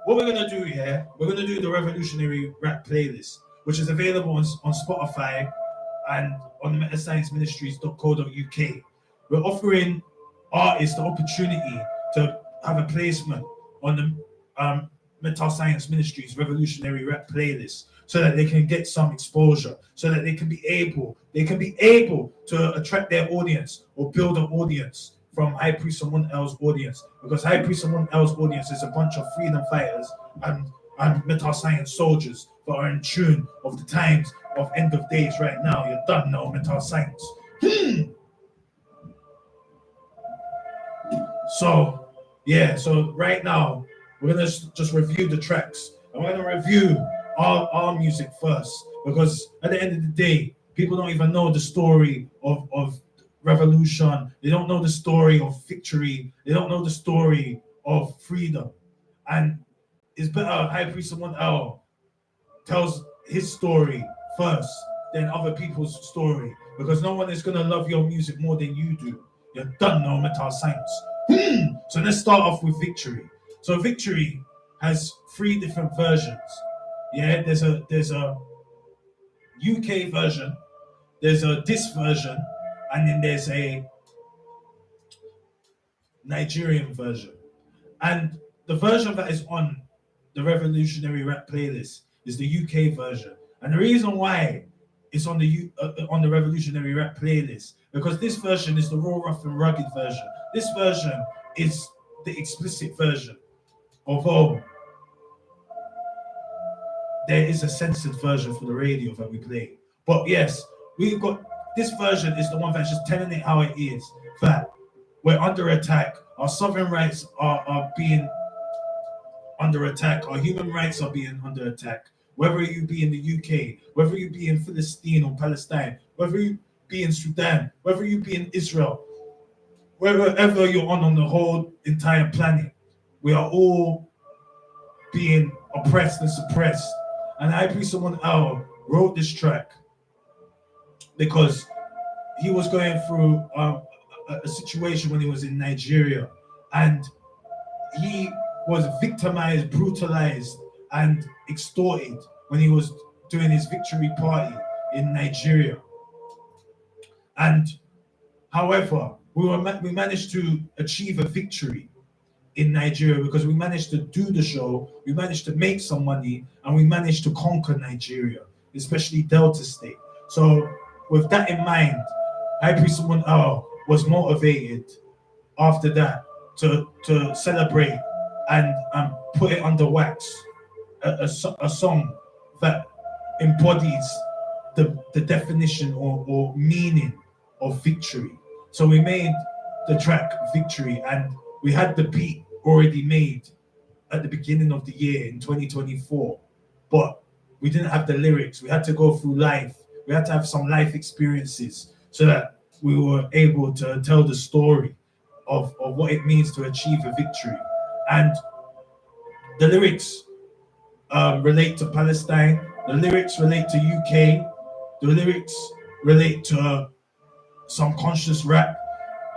Speaker 4: what we're gonna do here, we're gonna do the Revolutionary Rap playlist, which is available on Spotify and on the metascienceministries.co.uk. We're offering artists the opportunity to have a placement on the Metascience Ministries Revolutionary Rap playlist, so that they can get some exposure, so that they can be able to attract their audience or build an audience from High Priest Someone Else audience, because High Priest Someone Else audience is a bunch of freedom fighters and Metascience soldiers that are in tune of the times of end of days right now. You don't know Metascience. So yeah, so right now we're gonna just review the tracks. I'm gonna review our music first, because at the end of the day, people don't even know the story of revolution. They don't know the story of victory. They don't know the story of freedom. And it's better High Priest Someone Else tells his story first than other people's story, because no one is gonna love your music more than you do. You're done now, Metascience. So let's start off with Victory. So Victory has 3 different versions. Yeah, there's a UK version, there's a disc version, and then there's a Nigerian version. And the version that is on the Revolutionary Rap playlist is the UK version. And the reason why it's on the Revolutionary Rap playlist, because this version is the raw, rough, and rugged version. This version is the explicit version, although there is a censored version for the radio that we play. But yes, we've got this version is the one that's just telling it how it is, that we're under attack, our sovereign rights are being under attack, our human rights are being under attack. Whether you be in the UK, whether you be in Palestine or Palestine, whether you be in Sudan, whether you be in Israel, wherever you're on the whole entire planet, we are all being oppressed and suppressed. And I Priest Someone Owl wrote this track because he was going through a situation when he was in Nigeria, and he was victimized, brutalized, and extorted when he was doing his victory party in Nigeria. And however, we managed to achieve a victory in Nigeria because we managed to do the show, we managed to make some money, and we managed to conquer Nigeria, especially Delta State. So with that in mind, High Priest Someone Owl was motivated after that to celebrate and put it under wax, a song that embodies the definition or meaning of victory. So we made the track Victory, and we had the beat already made at the beginning of the year in 2024, but we didn't have the lyrics. We had to go through life. We had to have some life experiences so that we were able to tell the story of what it means to achieve a victory. And the lyrics relate to Palestine, the lyrics relate to UK, the lyrics relate to some conscious rap.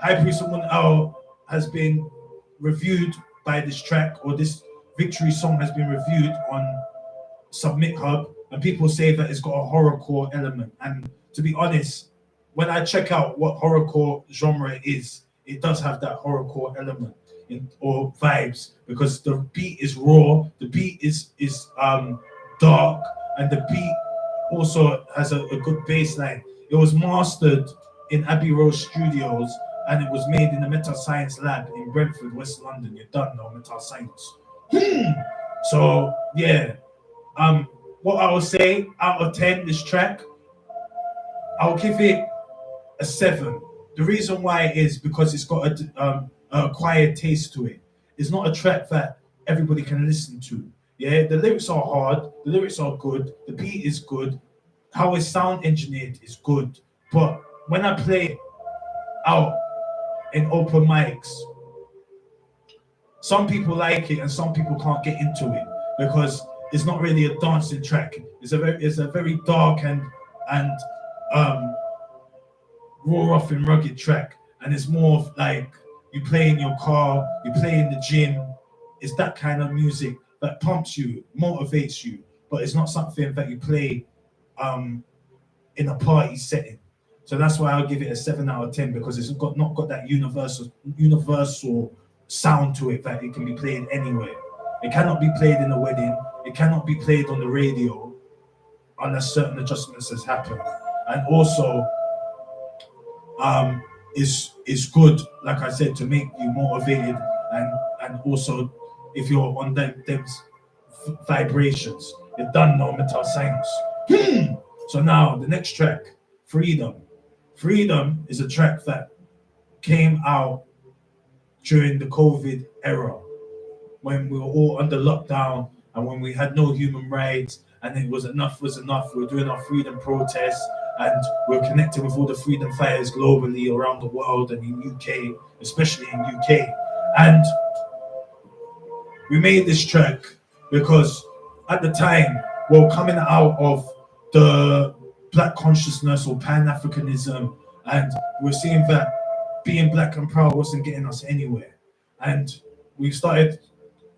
Speaker 4: High Priest Someone Owl has been reviewed by this track, or this victory song has been reviewed on Submit Hub, and people say that it's got a horrorcore element. And to be honest, when I check out what horrorcore genre is, it does have that horrorcore element or vibes, because the beat is raw, the beat is dark, and the beat also has a good bass line. It was mastered in Abbey Road Studios, and it was made in the Metascience lab in Brentford, West London. You don't know Metascience. So yeah, what I would say out of 10, this track, I'll give it a 7. The reason why is because it's got a quiet taste to it. It's not a track that everybody can listen to. Yeah, the lyrics are hard, the lyrics are good, the beat is good, how it's sound engineered is good. But when I play it out in open mics, some people like it and some people can't get into it because it's not really a dancing track. It's a very dark and raw, rough, and rugged track, and it's more of like you play in your car, you play in the gym. It's that kind of music that pumps you, motivates you, but it's not something that you play in a party setting. So that's why I'll give it a 7 out of 10, because it's not got that universal sound to it that it can be played anywhere. It cannot be played in a wedding. It cannot be played on the radio unless certain adjustments has happened. And also, is good, like I said, to make you motivated, and also if you're on them vibrations, you're done no Metascience. So now the next track, Freedom. Freedom is a track that came out during the COVID era, when we were all under lockdown and when we had no human rights, and it was enough was enough. We were doing our freedom protests, and we're connecting with all the freedom fighters globally around the world and in UK, especially in UK. And we made this track because at the time we were coming out of the Black consciousness or Pan-Africanism, and we're seeing that being black and proud wasn't getting us anywhere. And we started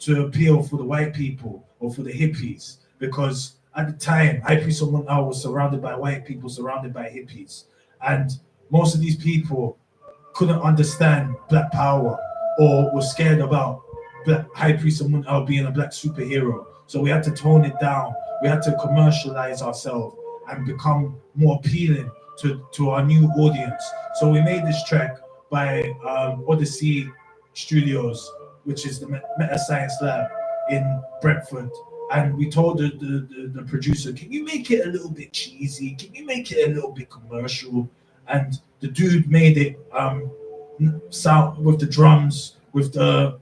Speaker 4: to appeal for the white people or for the hippies, because at the time, High Priest Someone Owl was surrounded by white people, surrounded by hippies. And most of these people couldn't understand black power. or were scared about High Priest Amun-El being a black superhero. So we had to tone it down. We had to commercialize ourselves and become more appealing to our new audience. So we made this track by Odyssey Studios, which is the Metascience Lab in Brentford. And we told the producer, can you make it a little bit cheesy? Can you make it a little bit commercial? And the dude made it sound with the drums, with the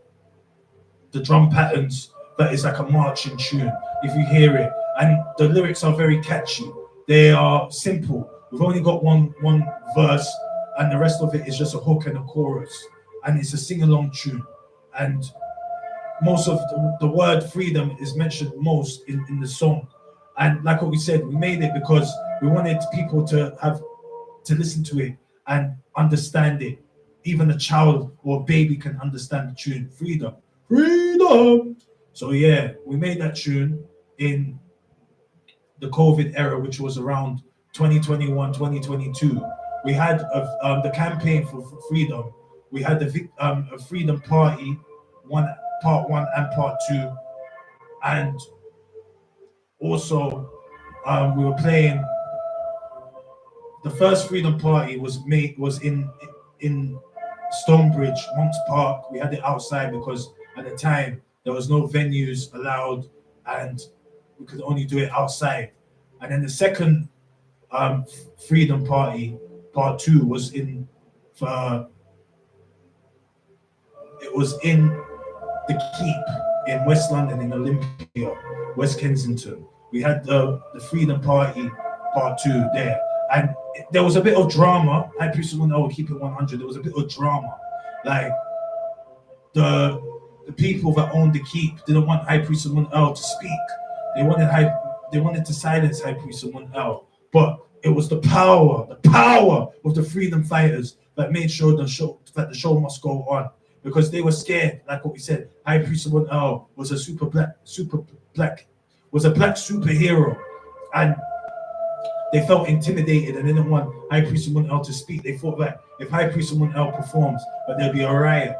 Speaker 4: drum patterns, that is like a marching tune if you hear it. And the lyrics are very catchy. They are simple. We've only got one verse, and the rest of it is just a hook and a chorus. And it's a sing-along tune. And most of the word freedom is mentioned most in the song. And like what we said, we made it because we wanted people to listen to it and understand it. Even a child or a baby can understand the tune. Freedom. Freedom. So yeah, we made that tune in the COVID era, which was around 2021, 2022. We had the campaign for freedom. We had the a freedom party, part one and part two, and also we were playing. The first freedom party was in Stonebridge, Monks Park. We had it outside because at the time there was no venues allowed, and we could only do it outside. And then the second freedom party, part two, was in the Keep in West London, in Olympia, West Kensington. We had the freedom party, part two, there. And there was a bit of drama. High Priest will keep it 100. There was a bit of drama. Like the people that owned the Keep didn't want High Priest to speak. They wanted to silence High Priest Amun-El. But it was the power of the freedom fighters that made sure the show must go on. Because they were scared, like what we said. High Priest Amun-El was a black superhero. And they felt intimidated and didn't want High Priest Amun-El to speak. They thought that if High Priest Amun-El performs, that there'd be a riot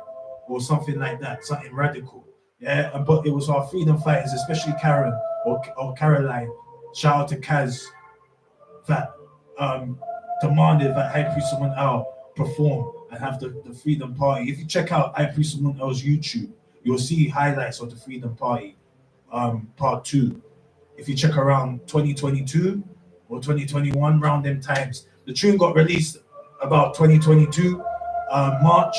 Speaker 4: or something like that, something radical. Yeah, but it was our freedom fighters, especially Karen or Caroline. Shout out to Kaz, that demanded that High Priest Amun-El perform and have the freedom party. If you check out High Priest Amun-El's YouTube, you'll see highlights of the freedom party, part two. If you check around 2022 or 2021, around them times, the tune got released about 2022 March.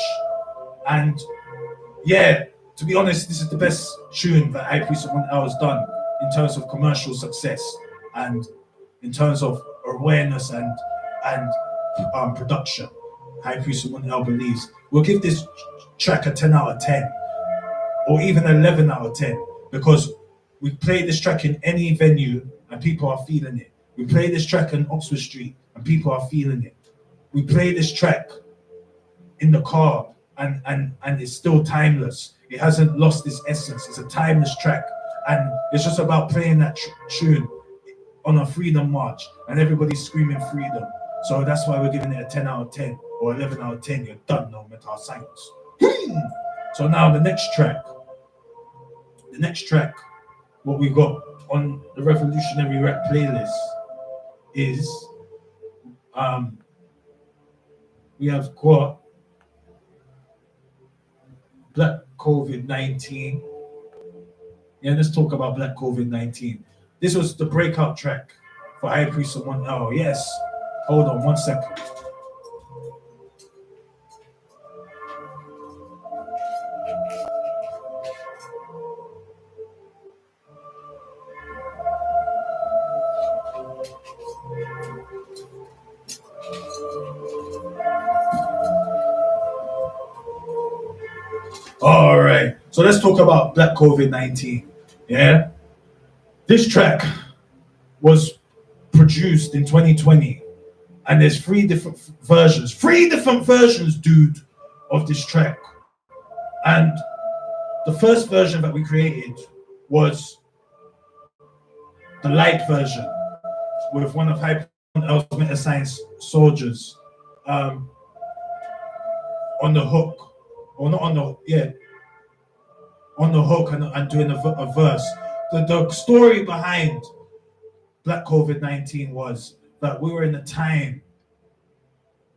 Speaker 4: And yeah, to be honest, this is the best tune that High Priest Amun-El has done in terms of commercial success and in terms of awareness and production. High Priest Amun-El believes. We'll give this track a 10 out of 10 or even 11 out of 10 because we play this track in any venue and people are feeling it. We play this track in Oxford Street and people are feeling it. We play this track in the car and it's still timeless. It hasn't lost its essence. It's a timeless track. And it's just about playing that tune on a freedom march and everybody's screaming freedom. So that's why we're giving it a 10 out of 10 or 11 out of 10. You're done now, Metascience. So now the next track, what we got on the Revolutionary Rap playlist is we have got Black COVID-19. Yeah, let's talk about Black COVID-19. This was the breakout track for High Priest Amun-El. Yes. Hold on 1 second. All right, so let's talk about Black COVID-19. Yeah, this track was produced in 2020, and there's three different versions, dude, of this track. And the first version that we created was the light version with one of High Priest Metascience soldiers on the hook. or not on the hook and doing a verse. The story behind Black COVID-19 was that we were in a time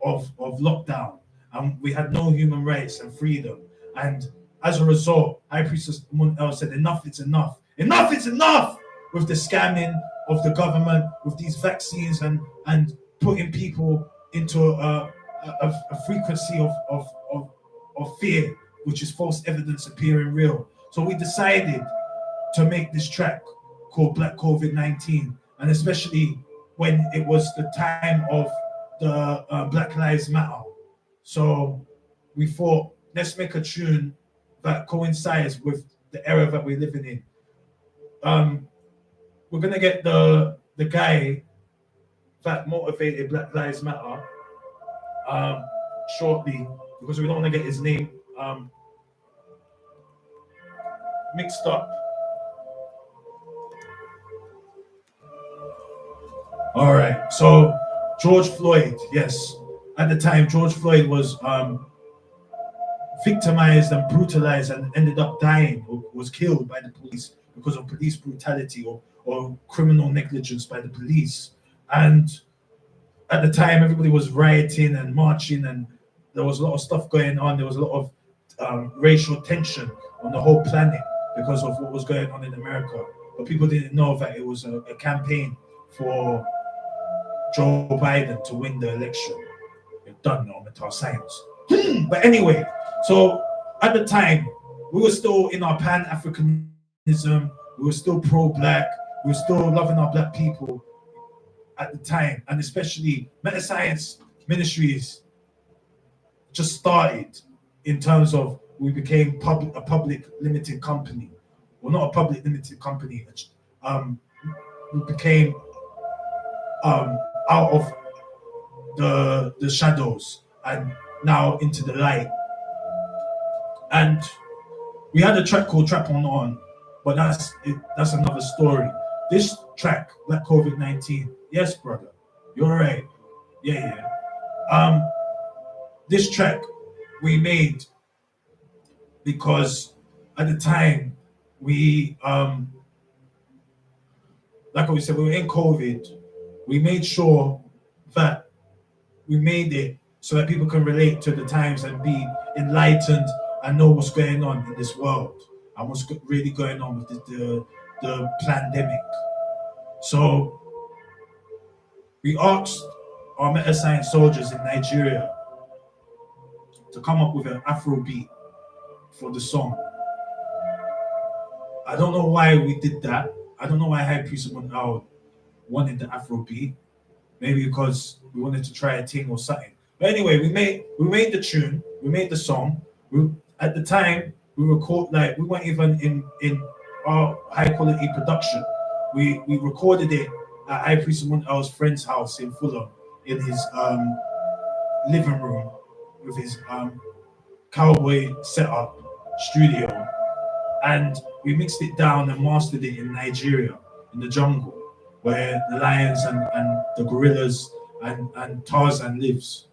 Speaker 4: of lockdown and we had no human rights and freedom. And as a result, High Priestess Munel said, enough is enough. Enough is enough with the scamming of the government, with these vaccines and putting people into a frequency of fear, which is false evidence appearing real. So we decided to make this track called Black COVID-19, and especially when it was the time of the Black Lives Matter. So we thought, let's make a tune that coincides with the era that we're living in. We're gonna get the guy that motivated Black Lives Matter shortly, because we don't want to get his name mixed up. All right, so George Floyd, yes. At the time, George Floyd was victimized and brutalized and ended up dying, or was killed by the police because of police brutality or criminal negligence by the police. And at the time, everybody was rioting and marching, and there was a lot of stuff going on. There was a lot of racial tension on the whole planet because of what was going on in America. But people didn't know that it was a campaign for Joe Biden to win the election. You're done now, Metascience. But anyway, so at the time, we were still in our Pan-Africanism. We were still pro-Black. We were still loving our Black people at the time. And especially Metascience Ministries just started in terms of we became a public limited company. Well, not a public limited company. We became out of the shadows and now into the light. And we had a track called Trap On, but that's another story. This track, Black COVID-19, yes, brother, you're right. Yeah. This track we made because at the time we, like we said, we were in COVID. We made sure that we made it so that people can relate to the times and be enlightened and know what's going on in this world and what's really going on with the pandemic. So we asked our Metascience soldiers in Nigeria to come up with an Afro beat for the song. I don't know why we did that. I don't know why High Priest Munel wanted the Afro beat. Maybe because we wanted to try a thing or something. But anyway, we made the tune, we made the song. At the time, we weren't even in our high quality production. We recorded it at High Priest Munel's friend's house in Fulham, in his living room with his cowboy setup studio, and we mixed it down and mastered it in Nigeria, in the jungle, where the lions and the gorillas and Tarzan lives.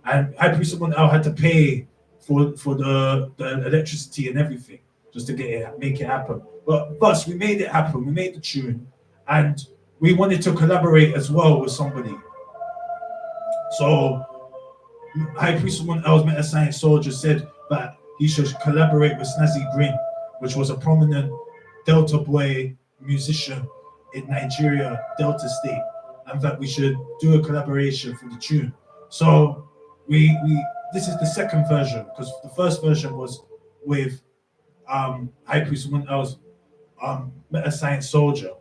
Speaker 4: And High Priest Munel had to pay for the electricity and everything just to make it happen. But thus we made it happen. We made the tune, and we wanted to collaborate as well with somebody. So High Priest Munel's Metascience soldier said that he should collaborate with Snazzy Green, which was a prominent Delta boy musician in Nigeria, Delta State, and that we should do a collaboration for the tune. So this is the second version, because the first version was with High Priest Munel's Metascience soldier,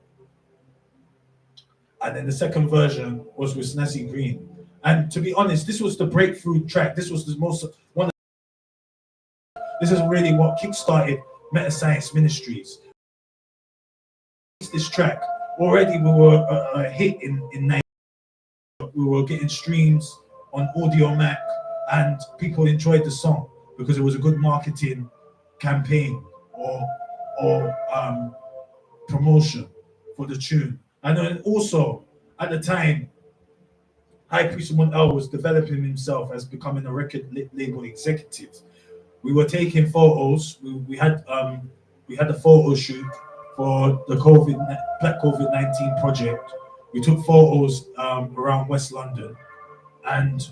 Speaker 4: and then the second version was with Snazzy Green. And to be honest, this was the breakthrough track. This was the most one. This is really what kickstarted Metascience Ministries. This track already we were a hit in Nigeria. We were getting streams on Audio Mac, and people enjoyed the song because it was a good marketing campaign or promotion for the tune. And then also at the time, High Priest Munel was developing himself as becoming a record label executive. we were taking photos. We had a photo shoot for the Black COVID-19 project. We took photos around West London, and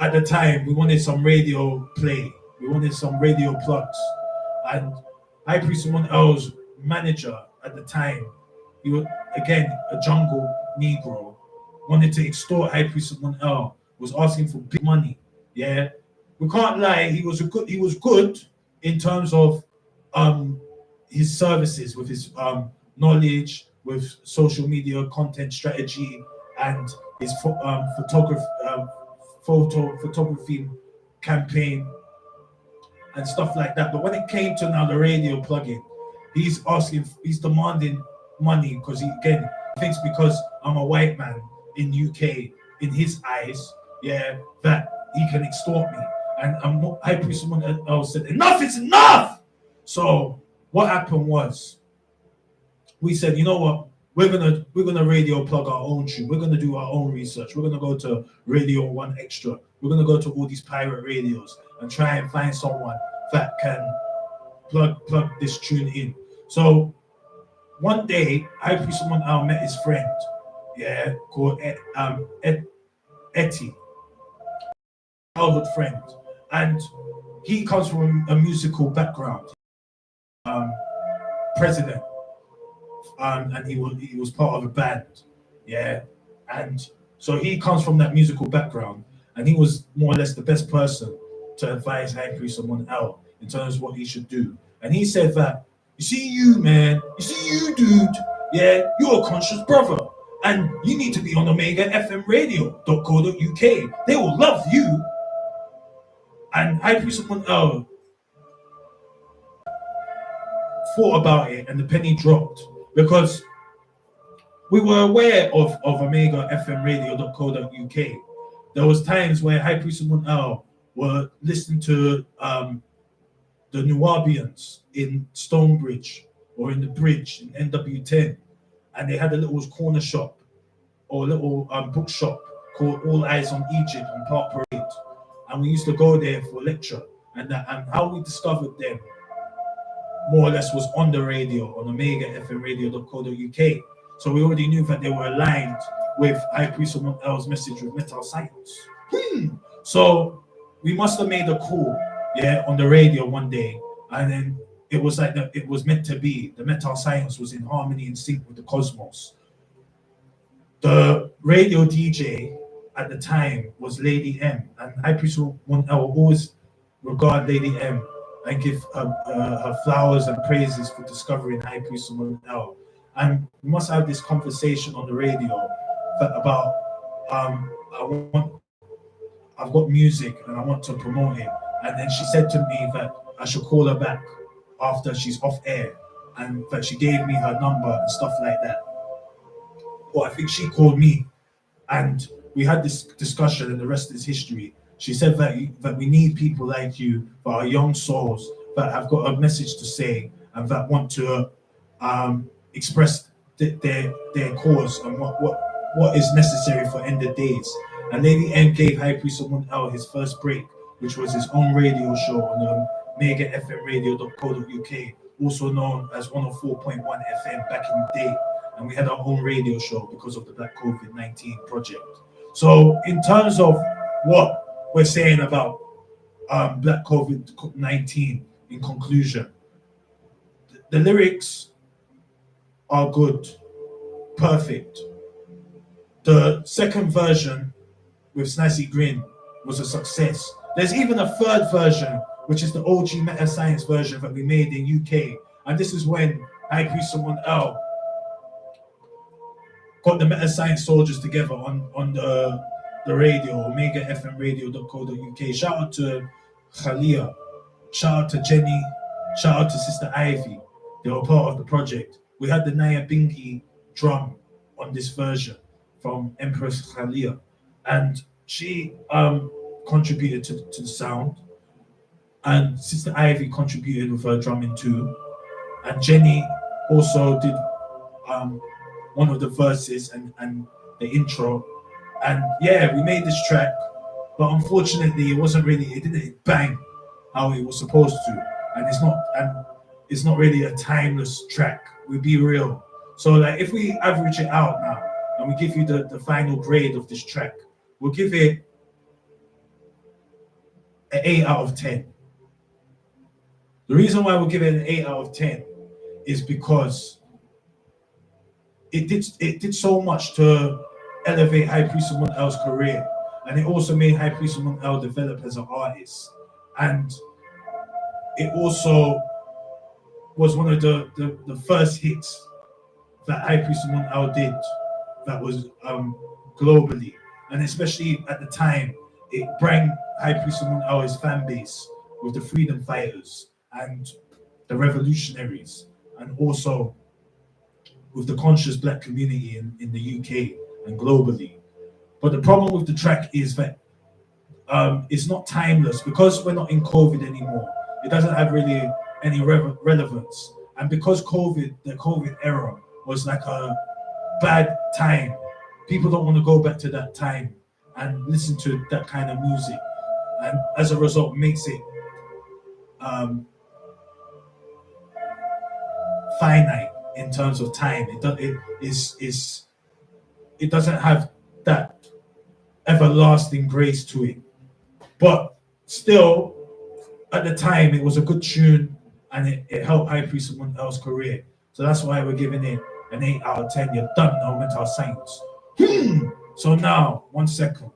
Speaker 4: at the time we wanted some radio play. We wanted some radio plugs, and High Priest Someone L's manager at the time, he was again a jungle Negro, wanted to extort High Priest Someone L, was asking for big money. Yeah, we can't lie. He was good in terms of his services, with his knowledge, with social media content strategy, and his photography campaign and stuff like that. But when it came to now the radio plugin, he's demanding money because he thinks because I'm a white man in UK, in his eyes, yeah, that he can extort me. And High Priest someone else said, enough is enough. So what happened was, we said, you know what, we're gonna radio plug our own tune. We're gonna do our own research. We're gonna go to Radio 1 Extra. We're gonna go to all these pirate radios and try and find someone that can plug this tune in. So one day, High Priest someone else met his friend, yeah, called Etty, childhood friend, and he comes from a musical background, president, and he was part of a band, yeah, and so he comes from that musical background, and he was more or less the best person to advise High Priest someone else in terms of what he should do. And he said that, you see you, man, you see you, dude, yeah, you're a conscious brother, and you need to be on Omega FM Radio.co.uk. They will love you. And High Priest someone else thought about it, and the penny dropped, because we were aware of Omega FM Radio.co.uk. There was times where High Priest someone else were listening to the Nubians in Stonebridge or in the Bridge in NW10, and they had a little corner shop or a little bookshop called All Eyes on Egypt on Park Parade, and we used to go there for lecture, and how we discovered them more or less was on the radio, on Omega FM Radio.co.uk. So we already knew that they were aligned with High Priest someone else's message with Metascience. So we must have made a call, yeah, on the radio one day, and then it was like that. It was meant to be. The Metascience was in harmony and sync with the cosmos. The radio DJ at the time was Lady M, and High Priest someone else always regard Lady M and give her flowers and praises for discovering High Priest someone else. And we must have this conversation on the radio about I've got music and I want to promote it. And then she said to me that I should call her back after she's off air, and that she gave me her number and stuff like that. Well, I think she called me, and we had this discussion, and the rest is history. She said that we need people like you, that are young souls, that have got a message to say, and that want to express their cause and what is necessary for end of days. And Lady M gave High Priest someone else his first break, which was his own radio show on the Mega FM Radio.co.uk, also known as 104.1 FM back in the day. And we had our own radio show because of the Black COVID-19 project. So in terms of what we're saying about Black COVID-19, in conclusion, the lyrics are good, perfect. The second version with Snazzy Grin was a success. There's even a third version, which is the OG Metascience version that we made in UK. And this is when High Priest someone else got the Metascience soldiers together on the radio, Omega FM Radio.co.uk. Shout out to Khalia, shout out to Jenny, shout out to Sister Ivy. They were part of the project. We had the Naya Bingi drum on this version from Empress Khalia, and she contributed to the sound, and Sister Ivy contributed with her drumming too, and Jenny also did one of the verses and the intro. And yeah, we made this track, but unfortunately, it didn't bang how it was supposed to, and it's not really a timeless track. We'll be real. So like, if we average it out now, and we give you the final grade of this track, we'll give it an 8 out of 10. The reason why we'll give it an 8 out of 10 is because it did so much to elevate High Priest Simon L's career, and it also made High Priest Simon L develop as an artist, and it also was one of the first hits that High Priest Simon L did that was globally, and especially at the time, it brought High Priest Simon L his fan base with the freedom fighters and the revolutionaries, and also with the conscious black community in the UK and globally. But the problem with the track is that it's not timeless because we're not in COVID anymore. It doesn't have really any relevance. And because the COVID era was like a bad time, people don't want to go back to that time and listen to that kind of music. And as a result, makes it finite in terms of time. It doesn't have that everlasting grace to it. But still, at the time, it was a good tune, and it helped High Priest Simon L's career. So that's why we're giving it an 8 out of 10. You're done now, Metascience. So now, 1 second.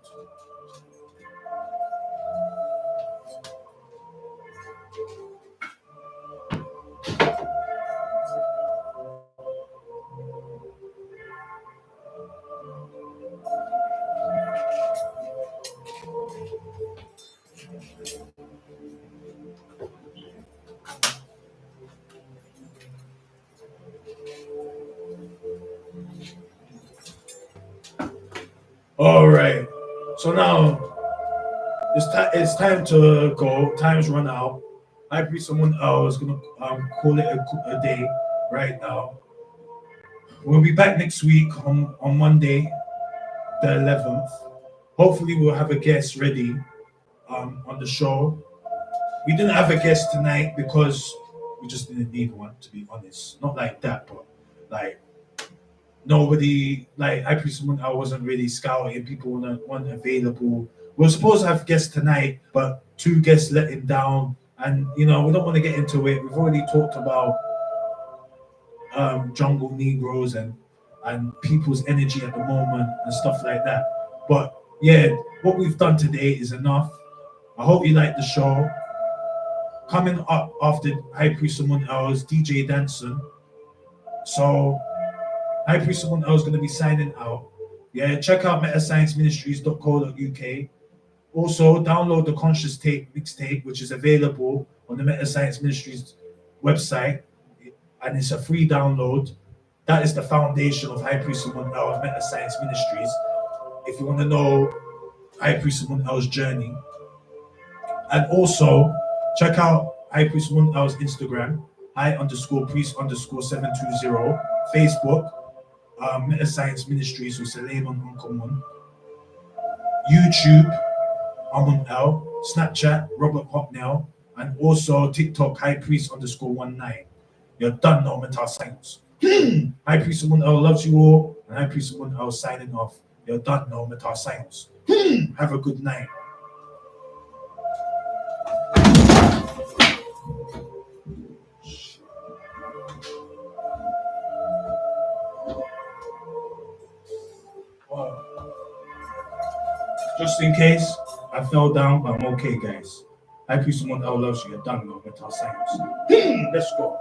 Speaker 4: All right. So now it's time to go. Time's run out. High Priest Simon L is gonna call it a day right now. We'll be back next week on Monday, the 11th. Hopefully, we'll have a guest ready on the show. We didn't have a guest tonight because we just didn't need one, to be honest. Not like that, but like nobody, like High Priest Simon L wasn't really scouting. People weren't available. We were supposed to have guests tonight, but 2 guests let him down. And we don't want to get into it. We've already talked about jungle Negroes and people's energy at the moment and stuff like that. But yeah, what we've done today is enough. I hope you like the show. Coming up after High Priest Simon L's DJ Danson. So High Priest Simon L is going to be signing out. Yeah, check out metascienceministries.co.uk. Also, download the Conscious Tape mixtape, which is available on the Metascience Ministries website, and it's a free download. That is the foundation of High Priest Simon L and Metascience Ministries. If you want to know High Priest Simon L's journey, and also check out High Priest Simon L's Instagram, high_priest_720, Facebook, Metascience Ministries with Suleiman Uncommon, YouTube, Amun L, Snapchat, Robert Hopnell, and also TikTok, High Priest_19. You're done now, Metascience. High Priest Simon L loves you all, and High Priest Simon L signing off. You're done now, Metascience. Have a good night. Just in case I fell down, but I'm okay, guys. High Priest Simon L loves you. You're done now, Metascience. Let's go.